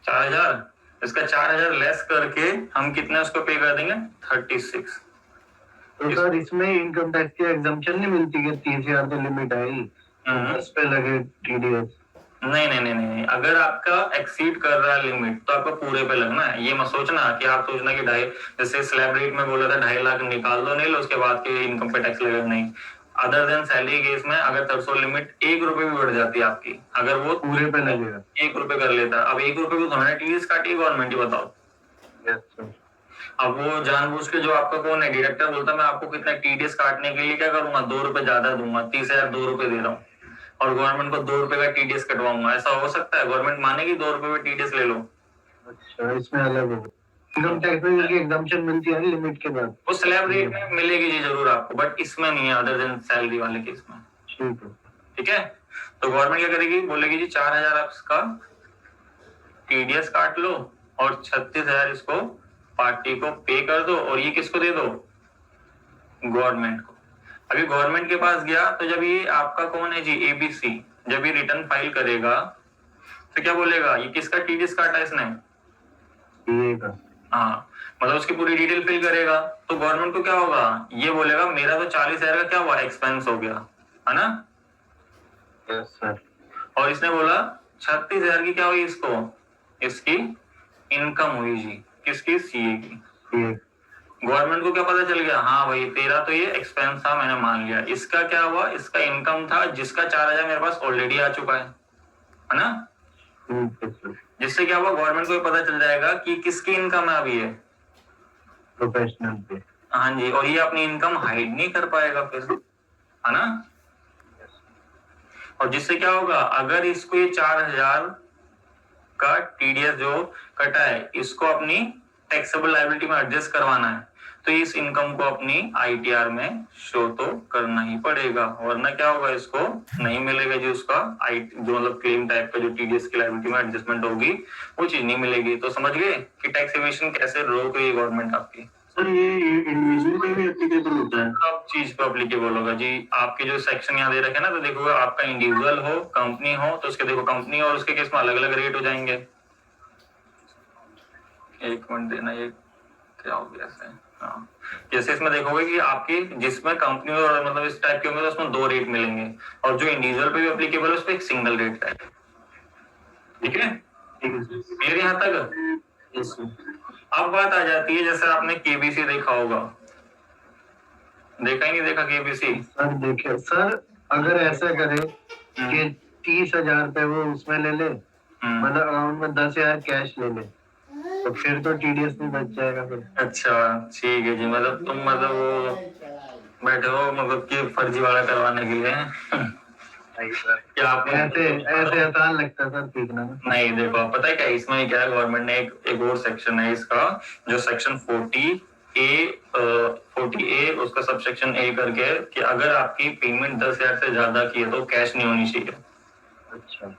4000। इसका 4000 लेस करके हम कितना उसको पे कर देंगे 36। तो सर इसमें इनकम टैक्स की एग्जम्पशन नहीं मिलती कि 30,000 तो लिमिट आई, 10 पे लगे टीडीएस? नहीं, अगर आपका एक्सीड कर रहा है लिमिट तो आपको पूरे पे लगना है। ये मत सोचना कि आप सोचना कि जैसे स्लैब रेट में बोला था 2.5 लाख निकाल दो, नहीं लो उसके बाद के इनकम पे टैक्स लगेगा, नहीं। अदर देन सैलरी केस में अगर थ्रेशोल्ड लिमिट 1 रुपए भी बढ़ जाती है आपकी, अगर वो पूरे पे लगेगा 1 रुपए कर लेता है, अब 1 रुपए को थोड़ा टीडीएस काटिए गवर्नमेंट, ही बताओ। Yes sir. अब वो जानबूझ के जो आपका कौन है डिडक्टर बोलता है मैं आपको कितना टीडीएस काटने के लिए क्या करूंगा 2 रुपए ज्यादा दूंगा, 30,000 2 रुपए दे रहा हूँ और गवर्नमेंट को 2 रुपए का टीडीएस कटवाऊंगा, ऐसा हो सकता है? गवर्नमेंट मानेगी 2 रुपए में टीडीएस ले लो? अच्छा, इसमें अलग होगा। इनकम टैक्स में उनकी एग्जम्पशन मिलती है लिमिट के बाद? वो स्लैब रेट में मिलेगी जी जरूर आपको, बट इसमें नहीं है, अदर देन सैलरी वाले केस में। ठीक है। ठीक है, तो गवर्नमेंट क्या करेगी, बोलेगी जी 4,000 आप इसका टीडीएस काट लो और 36,000 इसको पार्टी को पे कर दो, और ये किसको दे दो, गवर्नमेंट को। अभी गवर्नमेंट के पास गया तो जब ये आपका कौन है जी एबीसी, जब ये रिटर्न फाइल करेगा तो क्या बोलेगा, ये किसका टीडीएस काटा इसने, ये का। हाँ, मतलब उसकी पूरी डिटेल फिल करेगा, तो गवर्नमेंट को क्या होगा, ये बोलेगा मेरा तो 40,000 का क्या हुआ एक्सपेंस हो गया, है ना। Yes sir. और इसने बोला 36,000 की क्या हुई इसको, इसकी इनकम हुई जी, किसकी, सीए की। ये गवर्नमेंट को क्या पता चल गया, हाँ भाई तेरा तो ये एक्सपेंस था, मैंने मान लिया। इसका क्या हुआ, इसका इनकम था जिसका 4,000 मेरे पास ऑलरेडी आ चुका है ना। ठीक है सर। जिससे क्या हुआ, गवर्नमेंट को पता चल जाएगा कि किसकी इनकम है अभी है, प्रोफेशनल पे। हाँ जी, और ये अपनी इनकम हाइड नहीं कर पाएगा फिर, है ना। और जिससे क्या होगा, अगर इसको ये 4,000 का टीडीएस जो कटा है इसको अपनी टैक्सेबल लायबिलिटी में एडजस्ट करवाना है, तो इस इनकम को अपनी आईटीआर में शो तो करना ही पड़ेगा, वरना क्या होगा, इसको नहीं मिलेगा जी उसका जो मतलब क्लेम टाइप का जो टीडीएस की लायबिलिटी में एडजस्टमेंट होगी वो चीज नहीं मिलेगी। तो समझ गए कि टैक्स एवेशन कैसे रोक रही है गवर्नमेंट आपकी। सर ये इंडिविजुअल पे भी एप्लीकेबल होता है? सब चीज पे एप्लीकेबल होगा जी। आपके जो सेक्शन यहाँ दे रखे हैं ना, तो देखो आपका इंडिविजुअल हो कंपनी हो तो उसके देखो कंपनी और उसके केस में अलग अलग रेट हो जाएंगे। एक मिनट देना, ये क्या हो गया ऐसे, हाँ, जैसे इसमें देखोगे कि आपकी जिसमें कंपनी और मतलब इस टाइप के होंगे तो उसमें 2 रेट मिलेंगे, और जो इंडिविजुअल पे भी एप्लीकेबल है उस पर एक सिंगल रेट है। ठीक है, क्लियर यहाँ तक। अब बात आ जाती है, जैसे आपने केबीसी देखा होगा, देखा ही नहीं देखा केबीसी? सर देखिए सर, अगर ऐसा करे कि 30,000 पे वो उसमें ले ले, मतलब अकाउंट में 10,000 कैश ले ले, तो फिर तो टीडीएस नहीं बच जाएगा फिर? अच्छा ठीक है जी, मतलब तुम मतलब वो बैठे हो मतलब कि फर्जी वाला करवाने के लिए क्या आपने ऐसे आसान लगता है सर सीखना? नहीं, देखो पता है क्या इसमें क्या है, गवर्नमेंट ने एक और सेक्शन है इसका, जो सेक्शन 40A उसका सब सेक्शन ए करके है कि अगर आपकी पेमेंट 10,000 से ज्यादा की है तो कैश नहीं होनी चाहिए। अच्छा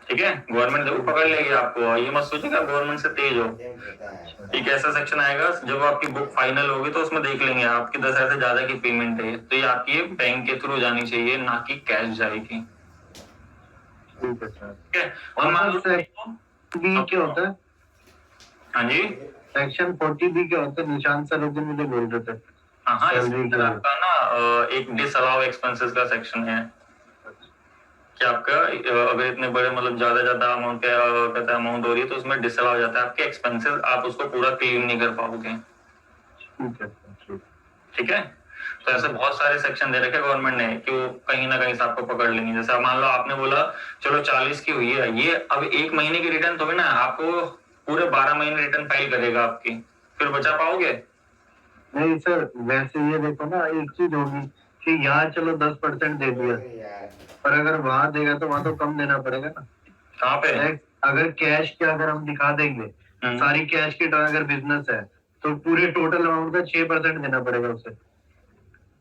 ठीक है, गवर्नमेंट जरूर पकड़ लेगी आपको, ये मत सोचिएगा गवर्नमेंट से तेज हो। एक ऐसा सेक्शन आएगा जब आपकी बुक फाइनल होगी तो उसमें देख लेंगे आपकी 10,000 से ज्यादा की पेमेंट है तो ये आपकी बैंक के थ्रू जानी चाहिए, ना कि कैश जाएगी। ठीक है सर। ठीक है, और मान लो बी क्या होता है? हाँ जी, सेक्शन 40B क्या होता है? निशान सर उस दिन मुझे बोल रहे थे। हाँ, इसमें आपका ना एक डिसअलाउ एक्सपेंसेस का सेक्शन है कि आपका अगर इतने बड़े मतलब ज्यादा अमाउंट कहता अमाउंट हो रही है तो उसमें डिसअलाउ हो जाता है, आपके एक्सपेंसेस आप उसको पूरा क्लेम नहीं कर पाओगे। ठीक है, तो ऐसे बहुत सारे सेक्शन दे रखे गवर्नमेंट ने कि वो कहीं ना कहीं से आपको पकड़ लेंगे। जैसे मान लो आपने बोला चलो 40 की हुई है, ये अब 1 महीने की रिटर्न तो है ना, आपको पूरे 12 महीने रिटर्न फाइल करेगा आपकी, फिर बचा पाओगे? नहीं सर, वैसे ये देखो ना, एक चीज होगी कि यहाँ चलो 10% दे दिया, पर अगर वहां देगा तो वहां तो कम देना पड़ेगा ना। कहाँ पे? अगर कैश के अगर हम दिखा देंगे, सारी कैश की अगर बिजनेस है तो पूरे टोटल अमाउंट का 6% देना पड़ेगा उसे,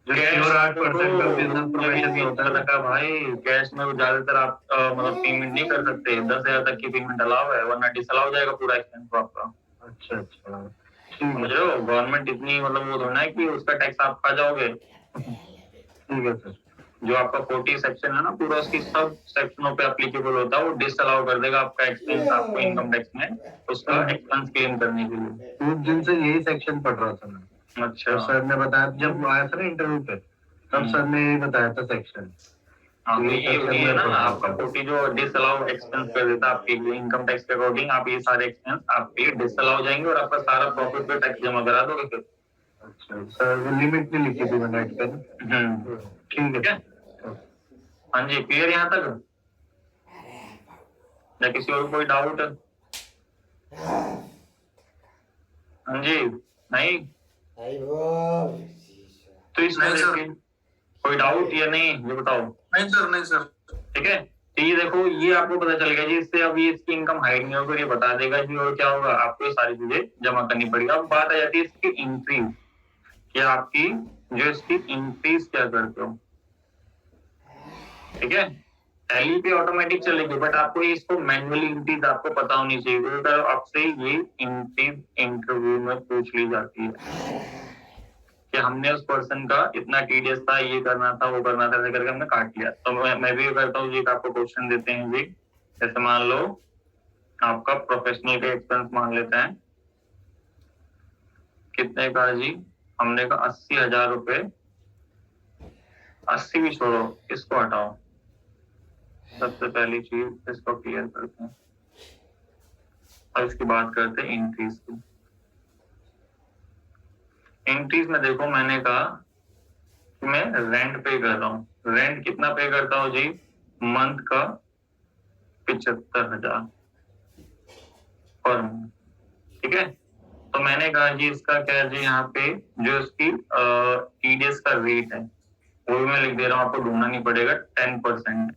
जो कैश और 8% का तो बिजनेस प्रोफेशन में होता है। रखा भाई, कैश में वो ज्यादातर आप मतलब पेमेंट नहीं कर सकते, 10,000 तक की पेमेंट अलाउ है, वरना डिसअलाउ जाएगा पूरा एक्सपेंस आपका। अच्छा अच्छा, ठीक समझ है रहे हो, गवर्नमेंट इतनी मतलब वो थोड़ा है कि उसका टैक्स आप खा जाओगे। ठीक है सर। जो आपका 40 सेक्शन है ना पूरा, उसकी सब सेक्शनों पे एप्लीकेबल होता है, वो डिसअलाउ कर देगा आपका एक्सपेंस आपको इनकम टैक्स में उसका एक्सपेंस क्लेम करने के लिए। उस दिन से यही सेक्शन पढ़ रहा था मैं, अच्छा तो सर ने बताया जब आया था ना इंटरव्यू पे, तब सर ने यही बताया था सेक्शन। हाँ तो ये ये section है में ना पढ़ रहा आपका था। 40 जो डिसअलाउ एक्सपेंस कर देता है आपके लिए इनकम टैक्स के अकॉर्डिंग, आप ये सारे एक्सपेंस आपके डिसअलाउ जाएंगे और आपका सारा प्रॉफिट पे टैक्स जमा करा दोगे फिर। अच्छा सर, वो लिमिट नहीं लिखी थी मैंने नेट पे ना। ठीक है। हाँ जी, क्लियर यहाँ तक या किसी और कोई डाउट? हाँ जी, नहीं Ai, bom. तो इसमें देखिए कोई डाउट या नहीं, ये बताओ। नहीं सर, नहीं सर। ठीक है, तो ये देखो ये आपको पता चल गया जी, इससे अब ये इसकी इनकम हाइड नहीं होगी, ये बता देगा जी, और क्या होगा आपको ये सारी चीजें जमा करनी पड़ेगी। अब बात आ जाती है इसकी इंक्रीज, कि आपकी जो इसकी इंक्रीज क्या करते हो। ठीक है, टैली पे ऑटोमेटिक चलेगी, बट आपको इसको मैन्युअली इंक्रीज आपको पता होनी चाहिए, अगर आपसे ये इंक्रीज इंटरव्यू में पूछ ली जाती है कि हमने उस पर्सन का इतना टीडीएस था, ये करना था, वो करना था, ऐसे करके हमने काट लिया। तो मैं भी ये करता हूँ जी, आपको क्वेश्चन देते हैं जी, जैसे मान लो आपका प्रोफेशनल का एक्सपेंस मान लेते हैं, कितने का जी, हमने कहा 80,000 रुपए, 80 भी छोड़ो, इसको हटाओ, सबसे पहली चीज इसको क्लियर करते हैं, और इसकी बात करते हैं इंक्रीज की। इंक्रीज में देखो मैंने कहा कि मैं रेंट पे कर रहा हूँ, रेंट कितना पे करता हूँ जी, मंथ का 75,000 पर मंथ। ठीक है, तो मैंने कहा जी इसका क्या है जी, यहाँ पे जो इसकी टीडीएस का रेट है वो भी मैं लिख दे रहा हूँ, आपको ढूंढना नहीं पड़ेगा, 10%।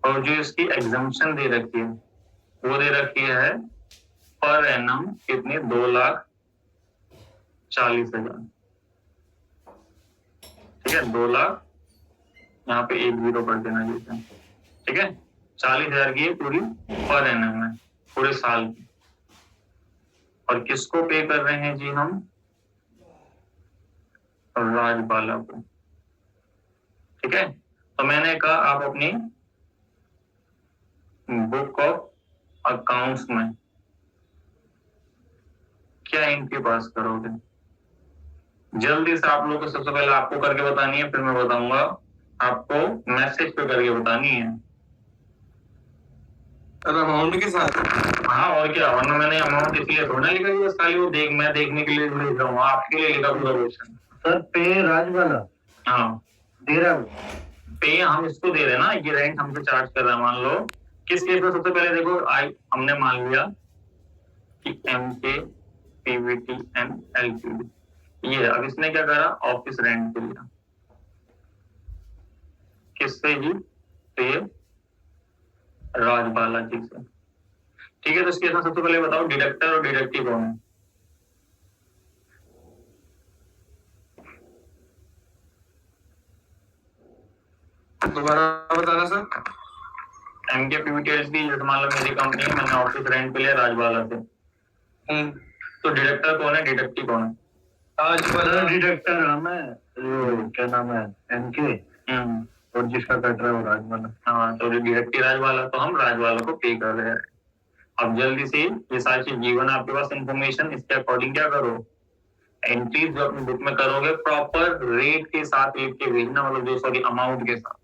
और जो इसकी एग्जम्पशन दे रखी है वो दे रखी है पर एनम कितनी, 2,40,000। ठीक है, 2,00,000, यहाँ पे 1 जीरो कर देना जैसे। ठीक है, 40,000 की है पूरी पर एनम है, पूरे साल की। और किसको पे कर रहे हैं जी हम, राजबाला को। ठीक है, तो मैंने कहा आप अपनी बुक ऑफ अकाउंट्स में क्या एंट्री पास करोगे, जल्दी से आप लोगों को सबसे पहले आपको करके बतानी है, फिर मैं बताऊंगा आपको मैसेज पे करके बतानी है। अमाउंट के साथ? हाँ और क्या, वरना मैंने अमाउंट इसलिए थोड़ा लिखा है, बस खाली वो मैं देखने के लिए लिख रहा हूँ, आपके लिए लिखा पूरा क्वेश्चन। सर पे राजवाला हाँ दे रहा हूँ, पे हम इसको दे रहे ना, ये रेंट हमसे चार्ज कर रहा है, मान लो किस केस में, सबसे पहले देखो हमने मान लिया कि MK PVT एंड LTD ये, अब इसने क्या करा, ऑफिस रेंट पे लिया, किससे जी, तो ये राजबाला जी से। ठीक है, तो इसके साथ सबसे पहले बताओ डिडक्टर और डिडक्टिव कौन है। दोबारा बताना सर। MK PVT LTD, जैसे मान लो मेरी कंपनी है, मैंने ऑफिस रेंट पे लिया राजबाला से, तो डिडक्टर कौन है, डिडक्टिव कौन है। राजवाला डिडक्टर हम है, वो क्या नाम है, एनके, और जिसका कट रहा है वो राजवाला। हाँ, तो डिडक्टिव राजबाला, तो हम राजबाला को पे कर रहे हैं। अब जल्दी से ये सारी चीज जीवन आपके पास इंफॉर्मेशन, इसके अकॉर्डिंग क्या करो, एंट्रीज जो अपनी बुक में करोगे प्रॉपर रेट के साथ लिख के भेजना, मतलब जो सॉरी अमाउंट के साथ।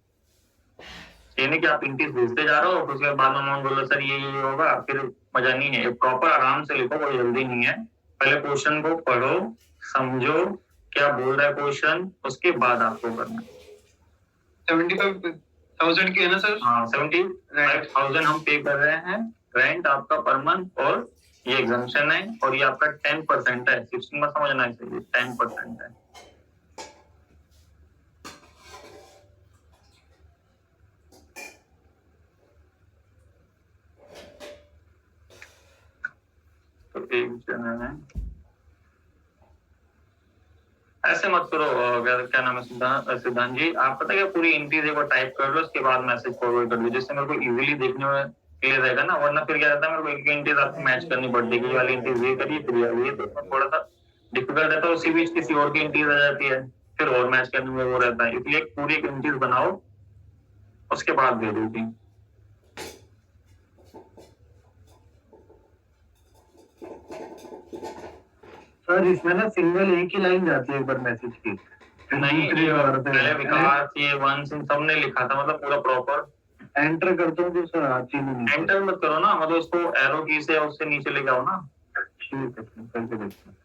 ये नहीं कि आप एंट्रीज भेजते जा रहे हो, उसके बाद अमाउंट बोलो सर ये होगा, फिर मजा नहीं है। प्रॉपर आराम से लिखो, कोई जल्दी नहीं है, पहले क्वेश्चन को पढ़ो, समझो क्या बोल रहा है क्वेश्चन, उसके बाद आपको करना। 75,000 की है ना सर? हाँ 75,000 हम पे कर रहे हैं रेंट आपका पर मंथ, और ये एग्जम्पशन है, और ये आपका 10% है, 16 में समझना चाहिए, 10% है। तो एक जन है ऐसे मत करो। क्या नाम है सिद्धांत जी, आप पता है क्या, पूरी एंट्रीज एक बार टाइप कर लो, उसके बाद मैसेज फॉरवर्ड कर दो, जिससे मेरे को इजीली देखने में क्लियर रहेगा ना। वरना फिर क्या रहता है, मेरे को एक एंट्रीज आपको मैच करनी पड़ती है, ये वाली एंट्रीज ये करिए, फिर ये वाली, ये तो थोड़ा सा डिफिकल्ट रहता है। उसी बीच किसी और की एंट्रीज आ जाती है, फिर और मैच करने में वो रहता है। इसलिए एक पूरी एक एंट्रीज बनाओ, उसके बाद दे दो जी। सर इसमें ना सिंगल एक ही लाइन जाती है एक बार मैसेज की, फिर नहीं, दूसरी बार पे पहले विकास ये वंश इन सबने लिखा था, मतलब पूरा प्रॉपर एंटर करता हूँ तो सर आती नहीं। एंटर मत करो ना, मतलब उसको एरो की से उससे नीचे ले जाओ ना। ठीक है, करके देखते हैं।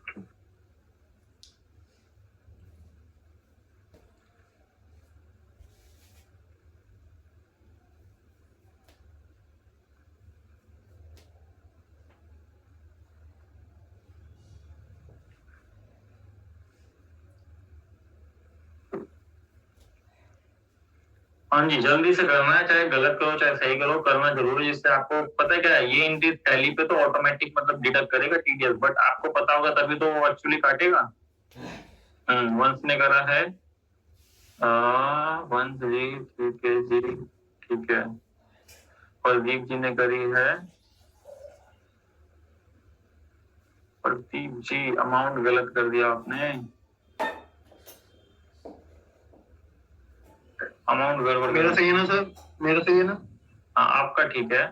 हाँ जी, जल्दी से करना है, चाहे गलत करो चाहे सही करो, करना जरूर है, जिससे आपको पता है क्या है, ये एंट्री टैली पे तो ऑटोमेटिक मतलब डिडक्ट करेगा टीडीएस, बट आपको पता होगा तभी तो वो एक्चुअली काटेगा। वंश ने करा है, वंश जी ठीक है जी, ठीक है। प्रदीप जी ने करी है, प्रदीप जी अमाउंट गलत कर दिया आपने, अमाउंट गड़बड़। मेरा सही है ना सर, मेरा सही है ना? हाँ आपका ठीक है।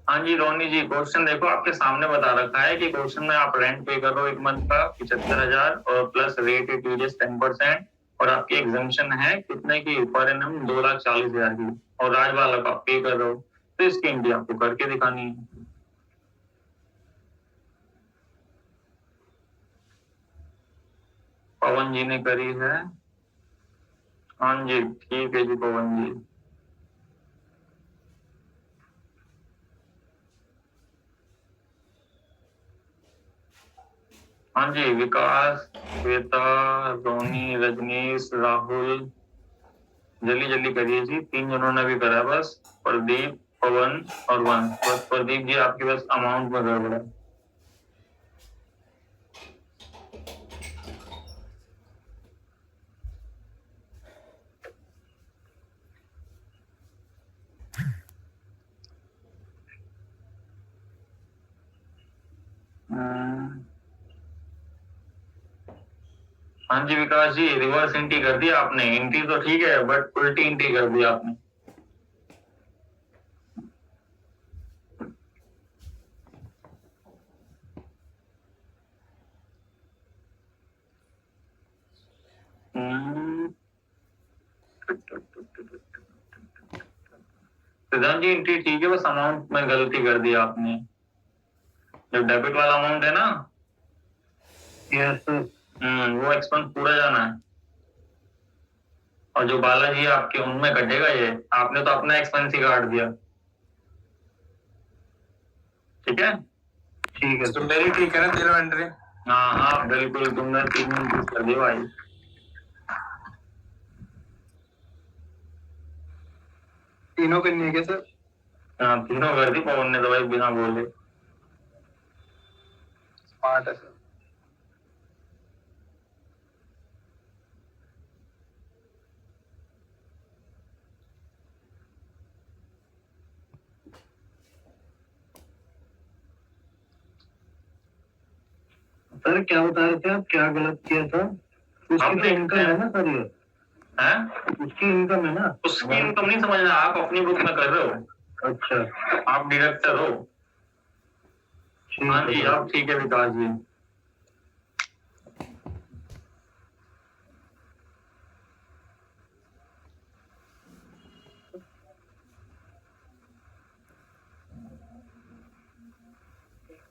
हाँ जी रोनी जी, क्वेश्चन देखो आपके सामने बता रखा है कि क्वेश्चन में आप रेंट पे कर रहे हो एक मंथ का 75,000 और प्लस रेट टीडीएस 10%, और आपकी एग्जम्पशन है कितने की, पर एनम 2,40,000 की, और राज वाला का आप पे कर रहे हो, तो इसकी एंट्री आपको करके दिखानी है। पवन जी ने करी है, हाँ जी ठीक है जी पवन जी। हाँ जी विकास, श्वेता, रोनी, रजनीश, राहुल, जल्दी जल्दी करिए जी, 3 जनों ने भी करा, बस प्रदीप, पवन और वंश। बस प्रदीप जी आपके बस अमाउंट में गड़बड़ है। हाँ जी विकास जी, रिवर्स एंट्री कर दिया आपने, एंट्री तो ठीक है बट उल्टी एंट्री कर दिया आपने। सिद्धांत जी एंट्री ठीक है, बस अमाउंट में गलती कर दी आपने। जो डेबिट वाला अमाउंट है ना, यस सर। वो एक्सपेंस पूरा जाना है, और जो बालाजी आपके उनमें कटेगा, ये आपने तो अपना एक्सपेंस ही काट दिया। ठीक है, ठीक है तो मेरी ठीक है ना 13 एंट्री? हाँ हाँ बिल्कुल, तुमने 3 एंट्री कर दी भाई। तीनों करनी है क्या सर? हाँ तीनों कर दी पवन ने तो भाई, बिना बोले। स्मार्ट है सर। सर क्या बता रहे थे आप, क्या गलत किया था? उसकी तो इनकम है ना सर, ये हैं? उसकी इनकम है ना? उसकी इनकम नहीं समझना, आप अपनी बुक में कर रहे हो, अच्छा आप डायरेक्टर हो। ठीक हाँ जी है। आप ठीक है विकास जी।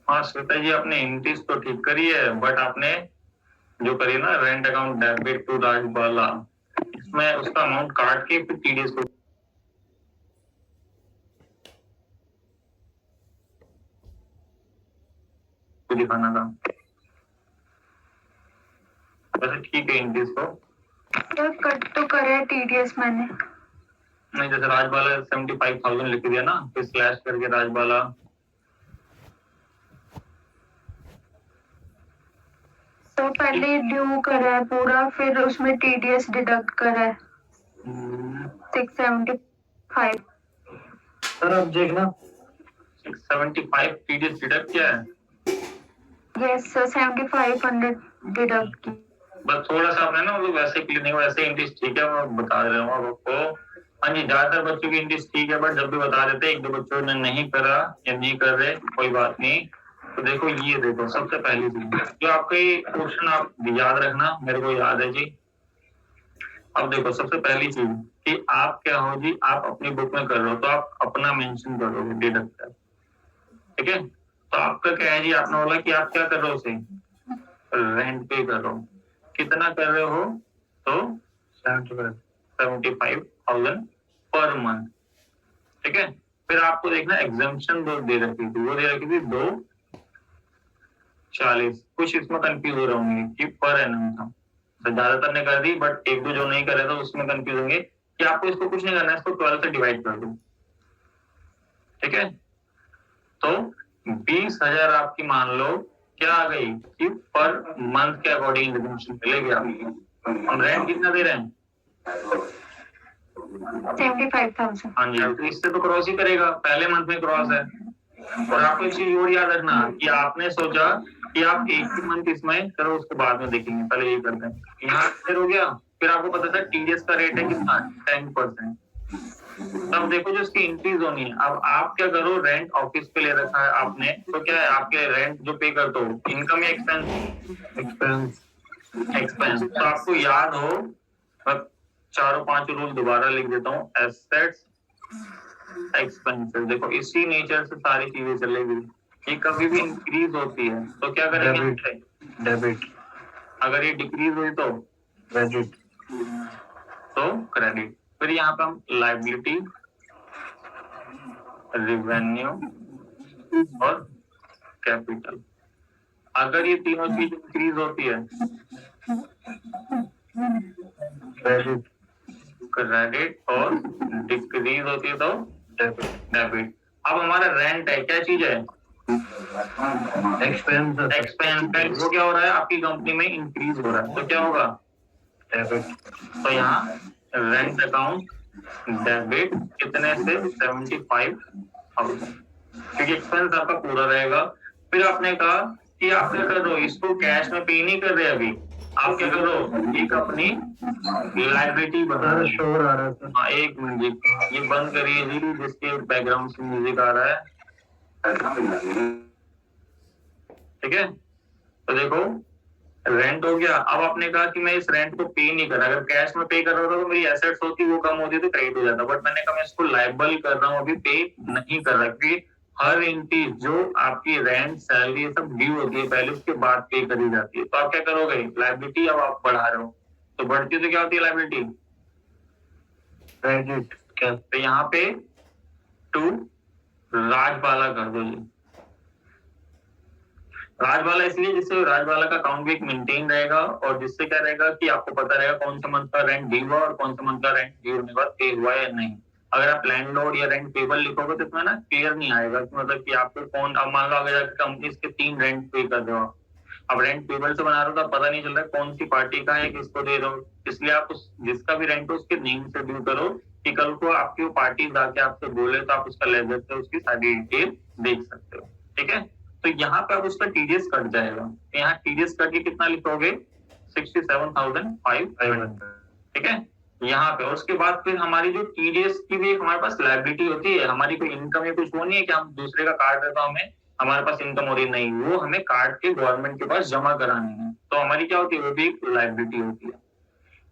हाँ श्वेता जी, आपने एंट्रीज तो ठीक करी है, बट आपने जो करी ना rent account debit to Rajbala, इसमें उसका अमाउंट काट के फिर टीडीएस को दिखाना था। वैसे ठीक है एंट्रीज तो तो कट तो करा है टीडीएस मैंने। नहीं, जैसे राजबाला 75,000 लिख दिया ना, फिर स्लैश करके राजबाला वो पहले ड्यू करा है पूरा, फिर उसमें टीडीएस डिडक्ट करा है 675। सर अब देखना 675 टीडीएस डिडक्ट किया है। यस सर, 7500 डिडक्ट की। बस थोड़ा सा आपने ना मतलब वैसे क्लियर नहीं, वैसे इंग्लिश ठीक है, मैं बता रहा हूँ आपको। हाँ जी, ज्यादातर बच्चों की इंग्लिश ठीक है, बट जब भी बता देते, एक दो बच्चों ने नहीं करा या नहीं कर रहे, कोई बात नहीं। तो देखो ये देखो, सबसे पहली चीज जो आपका ये क्वेश्चन आप याद रखना, मेरे को याद है जी। अब देखो सबसे पहली चीज कि आप क्या हो जी, आप अपनी बुक में कर रहे हो तो आप अपना मेंशन करोगे डिडक्ट, ठीक है। तो आपका क्या है जी, आपने बोला कि आप क्या कर रहे हो, उसे रेंट पे कर रहे हो। कितना कर रहे हो, तो 75,000 पर मंथ, ठीक है। फिर आपको देखना एग्जाम्पशन दो दे रखी थी, वो दे रखी थी 240। कुछ इसमें कंफ्यूज हो रहे होंगे कि पर एनम था, तो ज्यादातर ने कर दी, बट एक दो जो नहीं करे तो उसमें कंफ्यूज होंगे कि आपको इसको कुछ नहीं करना है, इसको 12 से डिवाइड कर दो, ठीक है। तो 20,000 आपकी मान लो क्या आ गई कि पर मंथ के अकॉर्डिंग एग्जाम्पशन मिलेगी आपको। हम रेंट कितना दे रहे हैं, 75,000। हाँ जी, तो इससे तो क्रॉस ही करेगा, पहले मंथ में क्रॉस है। और आपको एक चीज और याद रखना कि आपने सोचा कि आप एक ही मंथ इसमें करो, उसके बाद में देखेंगे, पहले ये करते हैं। यहाँ फिर हो गया, फिर आपको पता था टीडीएस का रेट है कितना, 10%। तब देखो जो इसकी इंक्रीज होनी है। अब आप क्या करो, रेंट ऑफिस पे ले रखा है आपने, तो क्या है आपके रेंट जो पे करते हो, इनकम या एक्सपेंस, एक्सपेंस। तो आपको याद हो, मैं चारों पांच रूल दोबारा लिख देता हूँ, एसेट्स एक्सपेंसेस। देखो इसी नेचर से सारी चीजें चलेगी। ये कभी भी इंक्रीज होती है तो क्या करेंगे, डेबिट। अगर ये डिक्रीज हुई तो क्रेडिट। तो क्रेडिट। फिर यहाँ पे हम लाइबिलिटी, रिवेन्यू और कैपिटल, अगर ये तीनों चीज इंक्रीज होती है, क्रेडिट। क्रेडिट और डिक्रीज होती है तो डेबिट। अब हमारा रेंट है, क्या चीज है, एक्सपेंस। एक्सपेंस। वो क्या हो रहा है, आपकी कंपनी में इंक्रीज हो रहा है, तो क्या होगा, डेबिट। तो यहाँ रेंट अकाउंट डेबिट कितने से 75,000, क्योंकि एक्सपेंस आपका पूरा रहेगा। फिर आपने कहा कि आप क्या कर रहे हो, इसको कैश में पे नहीं कर रहे अभी, आप क्या कर रहे हो, एक अपनी लाइबिलिटी बना रहे हो। शोर आ रहा था। हाँ एक मिनट, ये बंद करिए जी, जिसके बैकग्राउंड से म्यूजिक आ रहा है, ठीक है। तो देखो रेंट हो गया। अब आपने कहा कि मैं इस रेंट को पे नहीं कर रहा, अगर कैश में पे कर रहा था तो मेरी एसेट्स होती, वो कम होती तो क्रेडिट हो जाता, बट मैंने कहा मैं इसको लायबल कर रहा हूँ, अभी पे नहीं कर रहा, क्योंकि हर एंट्री जो आपकी रेंट सैलरी ये सब ड्यू होती है पहले, उसके बाद पे करी जाती है। तो आप क्या करोगे, लायबिलिटी अब आप बढ़ा रहे हो, तो बढ़ती तो क्या होती है लायबिलिटी, क्रेडिट। क्या? तो यहाँ पे टू राजबाला कर दो जी। राजबाला इसलिए जिससे राजबाला का अकाउंट भी एक मेंटेन रहेगा, और जिससे क्या रहेगा कि आपको पता रहेगा कौन सा मंथ का रेंट ड्यू हुआ और कौन सा मंथ का रेंट ड्यू होने के बाद पे हुआ या नहीं। अगर आप लैंडलॉर्ड या रेंट पेबल लिखोगे तो इसमें ना क्लियर नहीं आएगा कि मतलब कि आपको कौन, अब मान लो अगर जाकर कंपनी इसके 3 रेंट पे कर रहे हो, अब रेंट पेबल से बना रहे हो तो पता नहीं चल रहा कौन सी पार्टी का है, किसको दे रहे हो, इसलिए आप उस जिसका भी रेंट हो उसके नेम से ड्यू करो, कि कल को आपकी वो पार्टी जाके आपसे बोले तो आप उसका लेजर से उसकी सारी डिटेल देख सकते हो, ठीक है। तो यहाँ पे अब उसका टीडीएस कट जाएगा, तो यहाँ टीडीएस कट के कितना लिखोगे, 67,500, ठीक है यहाँ पे। और उसके बाद फिर हमारी जो टीडीएस की भी एक हमारे पास लायबिलिटी होती है, हमारी कोई इनकम या कुछ वो नहीं है कि हम दूसरे का कार्ड है तो हमें हमारे पास इनकम हो रही, नहीं, वो हमें कार्ड के गवर्नमेंट के पास जमा करानी है, तो हमारी क्या होती है, वो भी एक लायबिलिटी होती है,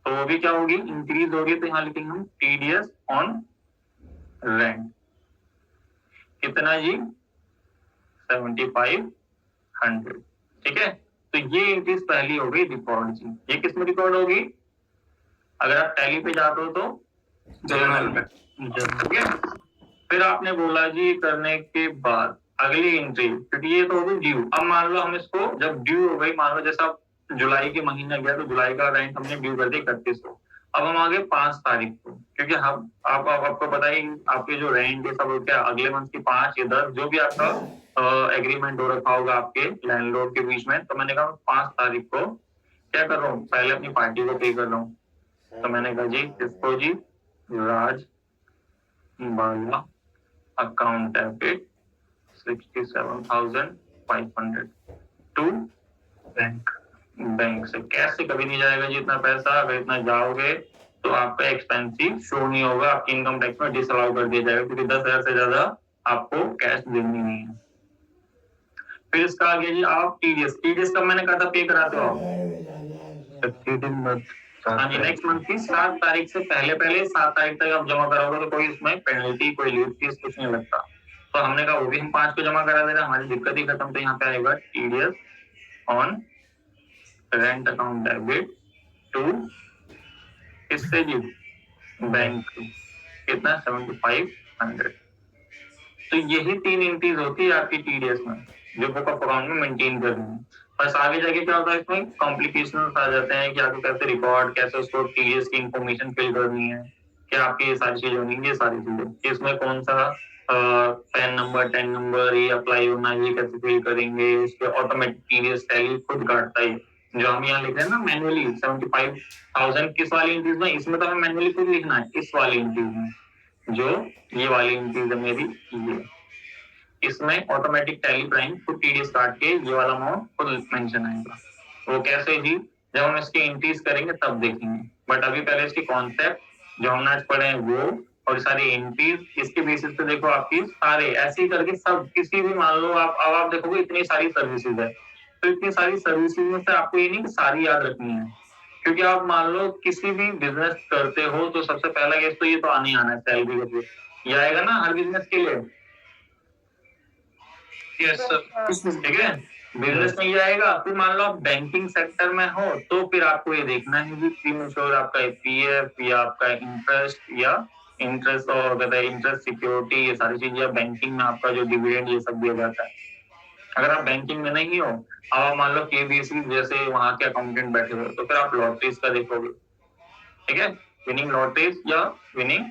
तो वो भी क्या होगी, इंक्रीज होगी। तो यहाँ लिखेंगे हम टीडीएस ऑन रेंट, कितना जी, 7,500, ठीक है। तो ये इंक्रीज पहली हो गई रिकॉर्ड जी। ये किस में रिकॉर्ड होगी, अगर आप टैली पे जाते हो तो जर्नल में, ठीक है। फिर आपने बोला जी करने के बाद अगली एंट्री, क्योंकि ये तो होगी ड्यू। अब मान लो हम इसको जब ड्यू हो गई, मान लो जैसा जुलाई के महीना गया तो जुलाई का रेंट हमने ड्यू कर दिया 3100, अब हम आगे 5 तारीख को, क्योंकि हम आपको पता ही आपके जो रेंट है सब क्या अगले मंथ की 5 या 10 जो भी आपका एग्रीमेंट हो रखा होगा आपके लैंडलॉर्ड के बीच में, तो मैंने कहा 5 तारीख को क्या कर रहा हूँ, पहले अपनी पार्टी को पे कर रहा हूँ। तो मैंने कहा जी किसको जी, राज बाला अकाउंट डेबिट 67,500 टू बैंक से। कैश से कभी नहीं जाएगा जी इतना पैसा। अगर इतना जाओगे तो आपका एक्सपेंसिव शो नहीं होगा, आपकी इनकम टैक्स में डिसअलाउ कर दिया जाएगा, क्योंकि 10,000 से ज्यादा आपको कैश देनी नहीं है। फिर इसका आगे जी आप टीडीएस कब मैंने कहा था पे कराते हो आप, 15 मंथ। हाँ जी, नेक्स्ट मंथ की 7 तारीख से पहले 7 तारीख तक आप जमा कराओगे तो कोई इसमें पेनल्टी, कोई लीव फीस कुछ नहीं लगता। तो हमने कहा वो भी हम 5 को जमा करा दे रहे, हमारी दिक्कत ही खत्म। तो यहाँ पे आएगा TDS on rent account debit to किससे जी, बैंक, कितना 7,500। तो यही 3 एंट्रीज होती है आपकी टीडीएस में, जो बुक ऑफ अकाउंट में मेंटेन करनी है। बस आगे जाके क्या होता है, इसमें कॉम्प्लिकेशंस आ जाते हैं कि आपको कैसे रिकॉर्ड, कैसे उसको टीडीएस की इंफॉर्मेशन फिल करनी है, क्या आपकी ये सारी चीजें होंगी, ये सारी चीजें, इसमें कौन सा पैन नंबर, 10 नंबर ये अप्लाई होना, ये कैसे फिल करेंगे, उस पर ऑटोमेटिक टीडीएस टैली खुद काटता है। जो हम यहाँ लिख रहे हैं ना मैनुअली 75,000 किस वाली एंट्रीज में, इसमें तो हमें मैनुअली खुद लिखना है, इस वाली एंट्रीज में, जो ये वाली एंट्रीज है मेरी, ये इसमें ऑटोमेटिक टैली प्राइम खुद टीडीएस काट के ये वाला अमाउंट खुद मेंशन आएगा। वो कैसे जी, जब हम इसकी एंट्रीज करेंगे तब देखेंगे, बट अभी पहले इसकी कॉन्सेप्ट जो हमने आज पढ़े हैं वो, और सारी एंट्रीज इसके बेसिस पे देखो आपकी सारे ऐसे ही करके सब, किसी भी मान लो आप देखोगे इतनी सारी सर्विसेज है, तो इतनी सारी सर्विसेज में से आपको ये नहीं कि सारी याद रखनी है, क्योंकि आप मान लो किसी भी बिजनेस करते हो तो सबसे पहला केस तो ये तो आने आना है, सैलरी का ये आएगा ना हर बिजनेस के लिए। Yes sir. ठीक है, बिजनेस में ये आएगा। फिर मान लो आप बैंकिंग सेक्टर में हो तो फिर आपको ये देखना है कि प्रीमेच्योर आपका पीएफ या आपका इंटरेस्ट और इंटरेस्ट सिक्योरिटी, ये सारी चीजें, या बैंकिंग में आपका जो डिविडेंड ये सब दिया जाता है। अगर आप बैंकिंग में नहीं हो, आप मान लो केबीसी जैसे वहां के अकाउंटेंट बैठे हो, तो फिर आप लॉटरीज का देखोगे, ठीक है, विनिंग लॉटरीज या विनिंग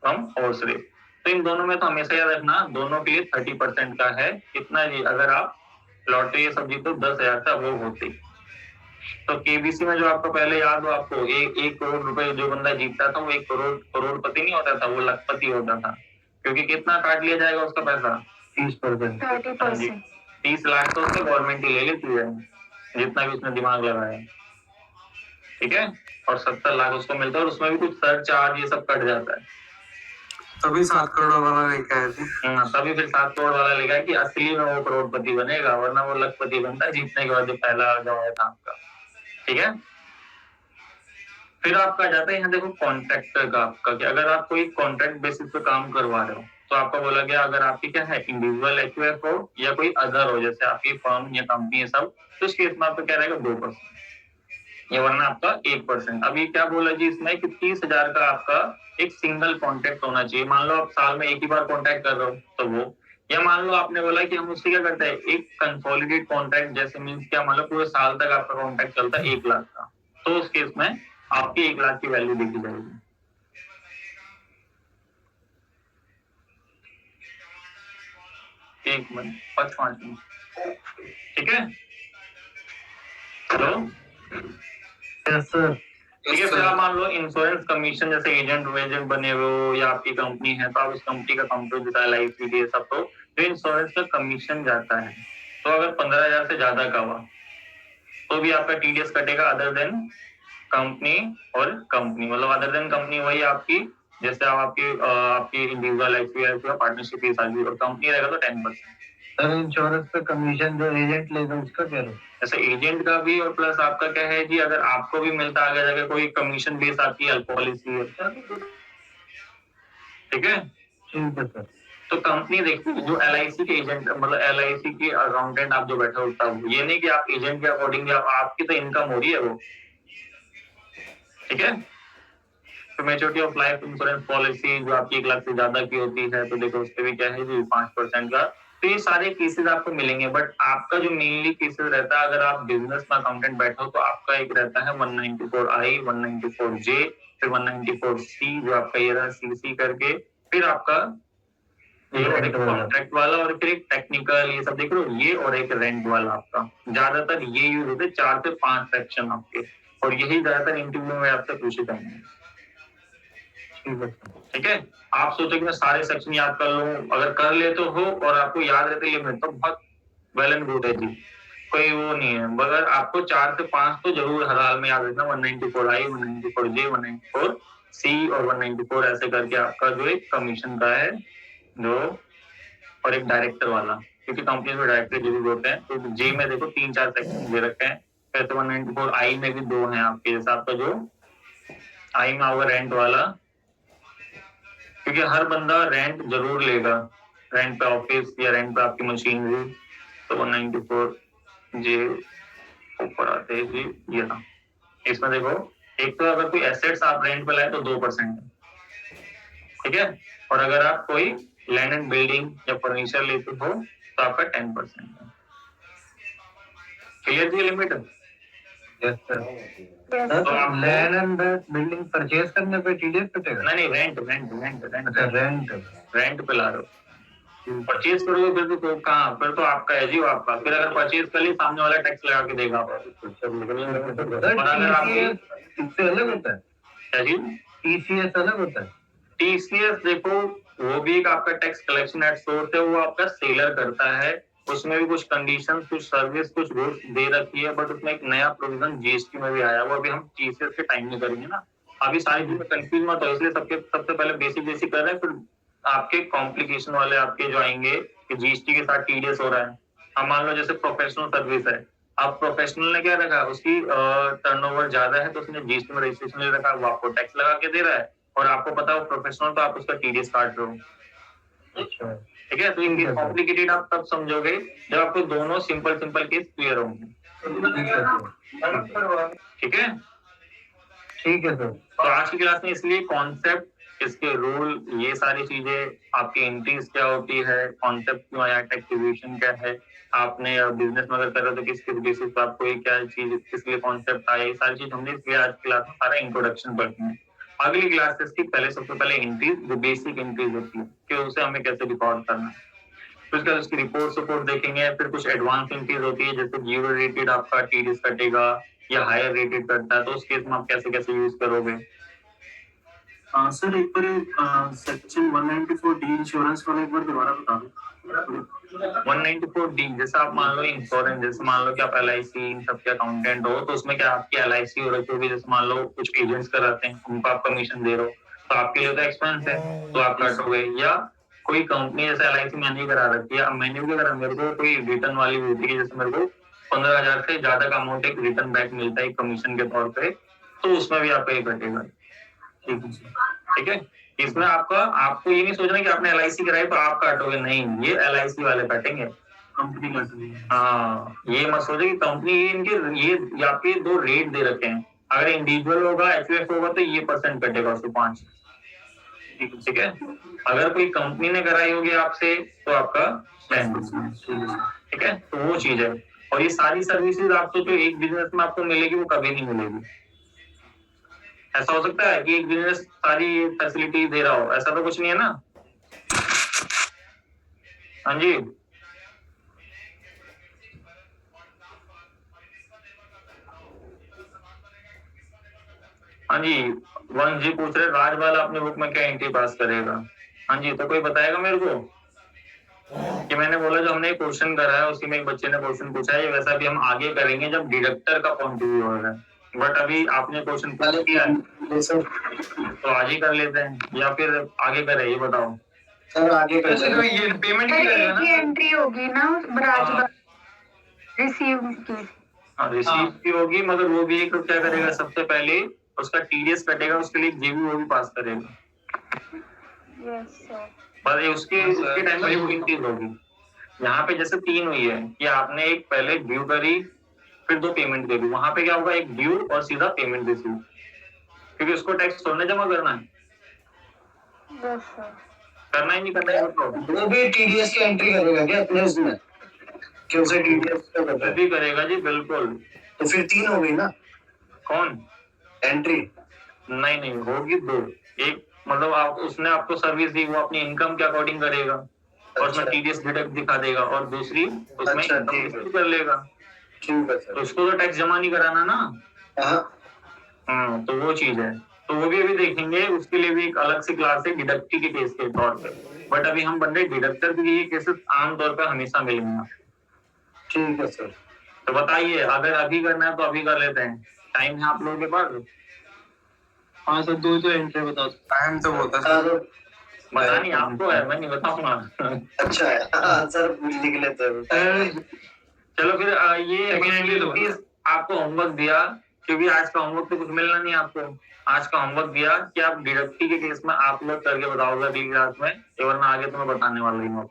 फ्रॉम हॉर्स रेस। तो इन दोनों में तो हमेशा याद रखना, दोनों के लिए 30% का है कितना जी, अगर आप लॉटरी ये सब जीतो 10,000 का वो होते। तो केबीसी में जो आपको पहले याद हो, आपको 1 करोड़ रुपए जो बंदा जीतता था वो 1 करोड़पति नहीं होता था, वो लखपति होता था, क्योंकि कितना काट लिया जाएगा उसका पैसा, 30%। 30%। 30 लाख तो उससे गवर्नमेंट ही ले लेती है, जितना भी उसने दिमाग लगाया, ठीक है, और 70 लाख उसको मिलता है, और उसमें भी कुछ सर चार्ज ये सब कट जाता है। तभी 7 करोड़ वाला लेके आए थे। तभी फिर 7 करोड़ वाला लिखा कि असली में वो करोड़पति बनेगा, वरना वो लखपति बनता है जीतने के बाद जो पहला गवाया था आपका, ठीक है। फिर आपका जाता है यहाँ देखो कॉन्ट्रैक्टर का आपका, कि अगर आप कोई कॉन्ट्रैक्ट बेसिस पे काम करवा रहे हो तो आपका बोला गया, अगर आपकी क्या है इंडिविजुअल एक्यूएफ हो या कोई अदर हो, जैसे आपकी फर्म या कंपनी है सब, तो इस केस में आपका क्या रहेगा 2%, या वरना आपका 1%। अभी क्या बोला जी इसमें कि 30,000 का आपका एक सिंगल कॉन्ट्रैक्ट होना चाहिए। मान लो आप साल में एक ही बार कॉन्ट्रैक्ट कर रहे हो तो वो, या मान लो आपने बोला कि हम उससे क्या करते हैं एक कंसोलिडेट कॉन्ट्रैक्ट, जैसे मीन्स क्या, मान लो पूरे साल तक आपका कॉन्ट्रैक्ट चलता है 1 लाख का, तो उस केस में आपकी 1 लाख की वैल्यू देखी जाएगी। एक मिनट 5 मिनट, ठीक है, हेलो, यस सर। ठीक है। फिर आप मान लो इंश्योरेंस कमीशन, जैसे एजेंट बने हुए हो या आपकी कंपनी है तो आप उस कंपनी का कंप्यूटर जैसा LIC ये सब, तो इंश्योरेंस का कमीशन जाता है। तो अगर 15,000 से ज्यादा का हुआ तो भी आपका टीडीएस कटेगा, अदर देन कंपनी, और कंपनी मतलब अदर देन कंपनी वही आपकी, जैसे आपकी इंडिविजुअल एक्यूएफ या पार्टनरशिप की सारी, और कंपनी रहेगा तो 10%। सर इंश्योरेंस पे कमीशन जो एजेंट लेगा उसका क्या है? जैसे एजेंट का भी, और प्लस आपका क्या है जी, अगर आपको भी मिलता आगे जाके कोई कमीशन बेस आपकी पॉलिसी है, ठीक है। ठीक है सर। तो कंपनी देखती है जो LIC के एजेंट, मतलब LIC की अकाउंटेंट आप जो बैठे होता है, ये नहीं कि आप एजेंट के अकॉर्डिंग आपकी तो इनकम हो रही है वो, ठीक है। तो maturity of life insurance policy जो आपकी 1 लाख से ज्यादा की होती है, तो देखो उसके भी क्या है जी 5% का। तो ये सारे केसेस आपको मिलेंगे, बट आपका जो मेनली केसेस रहता है, अगर आप बिजनेस में अकाउंटेंट बैठे हो तो आपका एक रहता है 194I, 194J, फिर 194C जो आपका ये रहा CC करके, फिर आपका ये और एक रेंट वाला। कॉन्ट्रैक्ट वाला और फिर एक टेक्निकल, ये सब देख रहे हो, ये और एक रेंट वाला आपका। ज्यादातर ये यूज होते 4 से 5 सेक्शन आपके, और यही ज्यादातर इंटरव्यू में आपसे पूछे जाएंगे। ठीक है, आप सोचो कि मैं सारे सेक्शन याद कर लूं, अगर कर लेते हो और आपको याद रहते लिमिट तो बहुत वेल एंड गुड है जी, कोई वो नहीं है। मगर आपको 4 से 5 तो जरूर हर हाल में याद रखना, 194I, 194J, 194C और 194 ऐसे करके आपका जो एक कमीशन का है जो, और एक डायरेक्टर वाला, क्योंकि कंपनी में डायरेक्टर जरूर होते हैं। तो जे में देखो 3-4 सेक्शन दे रखे हैं, फिर तो 194I में भी 2 हैं आपके, जैसे आपका जो आई में होगा रेंट वाला, क्योंकि हर बंदा रेंट जरूर लेगा, रेंट पे ऑफिस या रेंट पे आपकी मशीनरी। तो 194J ऊपर आते हैं जी, ये ना। इसमें देखो, एक तो अगर कोई एसेट्स आप रेंट पे लाए तो 2% है, ठीक है, और अगर आप कोई लैंड एंड बिल्डिंग या फर्नीचर लेते हो तो आपका 10% है। क्लियर जी लिमिट? Yes sir. Yes, तो sir. आप लैंड एंड बिल्डिंग परचेज करने पे टीडीएस कटेगा? नहीं, रेंट रेंट रेंट अच्छा, रेंट रेंट। रेंट पे ला रहे हो, परचेज करोगे फिर तो कहाँ, फिर तो आपका है जी, वो आपका। फिर अगर परचेज कर ली, सामने वाला टैक्स लगा के देगा। और अगर आप इससे अलग होता है? क्या जी, टीसीएस अलग होता है? टीसीएस देखो, वो भी एक आपका टैक्स कलेक्शन एट सोर्स है, वो आपका सेलर करता है। उसमें भी कुछ कंडीशन, कुछ सर्विस, कुछ गुड्स दे रखी है, बट उसमें एक नया प्रोविजन जीएसटी में भी आया, वो अभी हम टीसीएस के टाइम में करेंगे ना। अभी सारी चीजें कंफ्यूज मत हो, इसलिए सबसे पहले बेसिक कर रहे हैं, फिर आपके कॉम्प्लिकेशन वाले आपके जो आएंगे कि जीएसटी के साथ टीडीएस हो रहा है। अब मान लो जैसे प्रोफेशनल सर्विस है, अब प्रोफेशनल ने क्या रखा, उसकी टर्नओवर ज्यादा है तो उसने जीएसटी में रजिस्ट्रेशन ले रखा, वो आपको टैक्स लगा के दे रहा है, और आपको पता है प्रोफेशनल, तो आप उसका टीडीएस काट रहे हो। अच्छा, ठीक है, तो इनके कॉम्प्लिकेटेड आप तब समझोगे जब आपको दोनों सिंपल केस क्लियर होंगे। ठीक है, ठीक है सर। तो आज की क्लास में इसलिए कॉन्सेप्ट, इसके रूल, ये सारी चीजें, आपकी एंट्रीज क्या होती है, कॉन्सेप्ट क्यों आया, टैक्सेशन क्या है, आपने बिजनेस में अगर कर रहे हो तो किस बेसिस पर आपको ये क्या चीज, किस लिए कॉन्सेप्ट आया, ये सारी चीज हमने इसलिए आज की क्लास में सारा इंट्रोडक्शन पढ़ते हैं। अगली क्लासेस की पहले सबसे पहले एंट्रीज, जो बेसिक एंट्रीज होती है कि उसे हमें कैसे रिकॉर्ड करना है, फिर उसके बाद उसकी रिपोर्ट देखेंगे, फिर कुछ एडवांस एंट्रीज होती है, जैसे जीरो रेटेड आपका टीडीएस कटेगा या हायर रेटेड करता है, तो उस केस में आप कैसे कैसे यूज करोगे। सर एक बार सेक्शन 194D इंश्योरेंस वाला एक बार दोबारा बता दो। 194D जैसे आप मान लो इंश्योरेंस, जैसे मान लो कि आप LIC इन सब के अकाउंटेंट हो, तो उसमें क्या आपकी LIC हो रखी होगी, जैसे मान लो कुछ एजेंट्स कराते हैं, उनको आप कमीशन दे रहे हो, तो आपके लिए तो एक्सपेंस है, तो आप काटोगे। या कोई कंपनी जैसे LIC मैंने करा रखी है, अब मैंने भी करा, मेरे को कोई रिटर्न वाली होती है, जैसे मेरे को 15,000 से ज्यादा का अमाउंट एक रिटर्न बैक मिलता है कमीशन के तौर पे, तो उसमें भी आपका ये कटेगा। ठीक है, इसमें आपको ये नहीं सोचना कि आपने LIC कराई तो आप काटोगे, नहीं, ये LIC वाले काटेंगे, कंपनी काट रही है। हाँ, ये मत सोचो कि कंपनी इनके ये आपके 2 रेट दे रखे हैं, अगर इंडिविजुअल होगा, HUF होगा तो ये % कटेगा उसको 5। ठीक है, अगर कोई कंपनी ने कराई होगी आपसे तो आपका 10%। ठीक है, तो वो चीज है। और ये सारी सर्विसेज आपको जो एक बिजनेस में आपको मिलेगी वो कभी नहीं मिलेगी। ऐसा हो सकता है कि एक बिजनेस सारी फैसिलिटी दे रहा हो, ऐसा तो कुछ नहीं है ना। हाँ जी, हाँ जी, 1G पूछ रहे, राजबाला अपने बुक में क्या एंट्री पास करेगा। हाँ जी, तो कोई बताएगा मेरे को कि मैंने बोला जो हमने क्वेश्चन करा है उसी में एक बच्चे ने क्वेश्चन पूछा है, वैसा भी हम आगे करेंगे जब डिडक्टर का पॉइंट ऑफ व्यू होगा, बट अभी आपने क्वेश्चन पहले किया है तो आज ही कर लेते हैं या फिर आगे करें, ये बताओ सर आगे कर अच्छा, तो ये पेमेंट की सर करेगा एक ही ना? एंट्री होगी ना हाँ। रिसीव की। हाँ, रिसीव की होगी, मगर वो भी एक क्या करेगा, सबसे पहले उसका टीडीएस कटेगा, उसके लिए जेबी वो भी पास करेगा, यस सर। बस ये उसके टाइम में वो इंक्रीज होगी। यहाँ पे जैसे 3 हुई है कि आपने एक पहले ड्यू करी, फिर 2 पेमेंट करी, वहां पे क्या होगा, एक ड्यू और सीधा पेमेंट रिसीव, क्योंकि उसको टैक्स थोड़ा जमा करना है, यस सर। करना ही नहीं करना है तो वो भी टीडीएस की एंट्री करेगा क्या अपने उसमें, कि उसे टीडीएस का पता है? भी करेगा जी, बिल्कुल। तो फिर 3 हो गई ना कौन? एंट्री? नहीं होगी 2। एक मतलब आप उसने आपको सर्विस दी, वो अपनी इनकम के अकॉर्डिंग करेगा, और उसमें अच्छा। टीडीएस डिडक्ट दिखा देगा, और दूसरी उसमें अच्छा, income ठीक है। tax कर लेगा। ठीक है तो सर। उसको तो टैक्स जमा नहीं कराना ना। हाँ, तो वो चीज है, तो वो भी अभी देखेंगे, उसके लिए भी एक अलग से क्लास है डिडक्टी के केस के तौर पे। बट अभी हम बन रहे डिडक्टर की, ये केसेस आमतौर पर हमेशा मिलेंगे। ठीक है सर। तो बताइए, अगर अभी करना है तो अभी कर लेते हैं, टाइम है आप लोगों के पास? हाँ सर, दो एंट्री बताओ। टाइम तो होता हाँ, है। तो बतानी आपको है, मैं नहीं बताऊंगा। अच्छा है। हाँ, सर लिख लेते हैं। चलो फिर ये Second तो प्लीज आपको होमवर्क दिया, क्योंकि आज का होमवर्क तो कुछ मिलना नहीं आपको। आज का होमवर्क दिया कि आप डिडक्टी के केस में आप लोग करके बताओगे अगली क्लास में, वरना आगे तो मैं बताने वाला ही हूँ।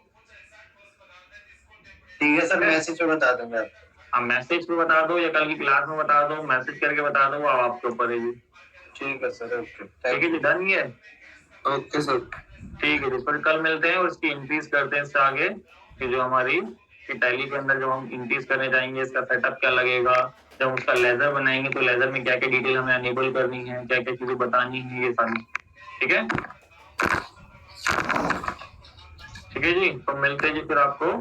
ठीक है सर, मैसेज में बता दूंगा आपको। आप मैसेज पे बता दो या कल की क्लास में बता दो, मैसेज करके बता दो, वो आपके ऊपर है जी। ठीक है सर, ओके। ठीक है जी, डन है। Okay sir. ठीक है जी, फिर कल मिलते हैं और इसकी इंक्रीज करते हैं इससे आगे, कि जो हमारी टैली के अंदर जब हम इंक्रीज करने जाएंगे, इसका सेटअप क्या लगेगा, जब उसका लेजर बनाएंगे तो लेजर में क्या क्या डिटेल हमें अनेबल करनी है, क्या क्या चीजें बतानी है, ये सारी। ठीक है, ठीक है जी, तो मिलते हैं जी फिर आपको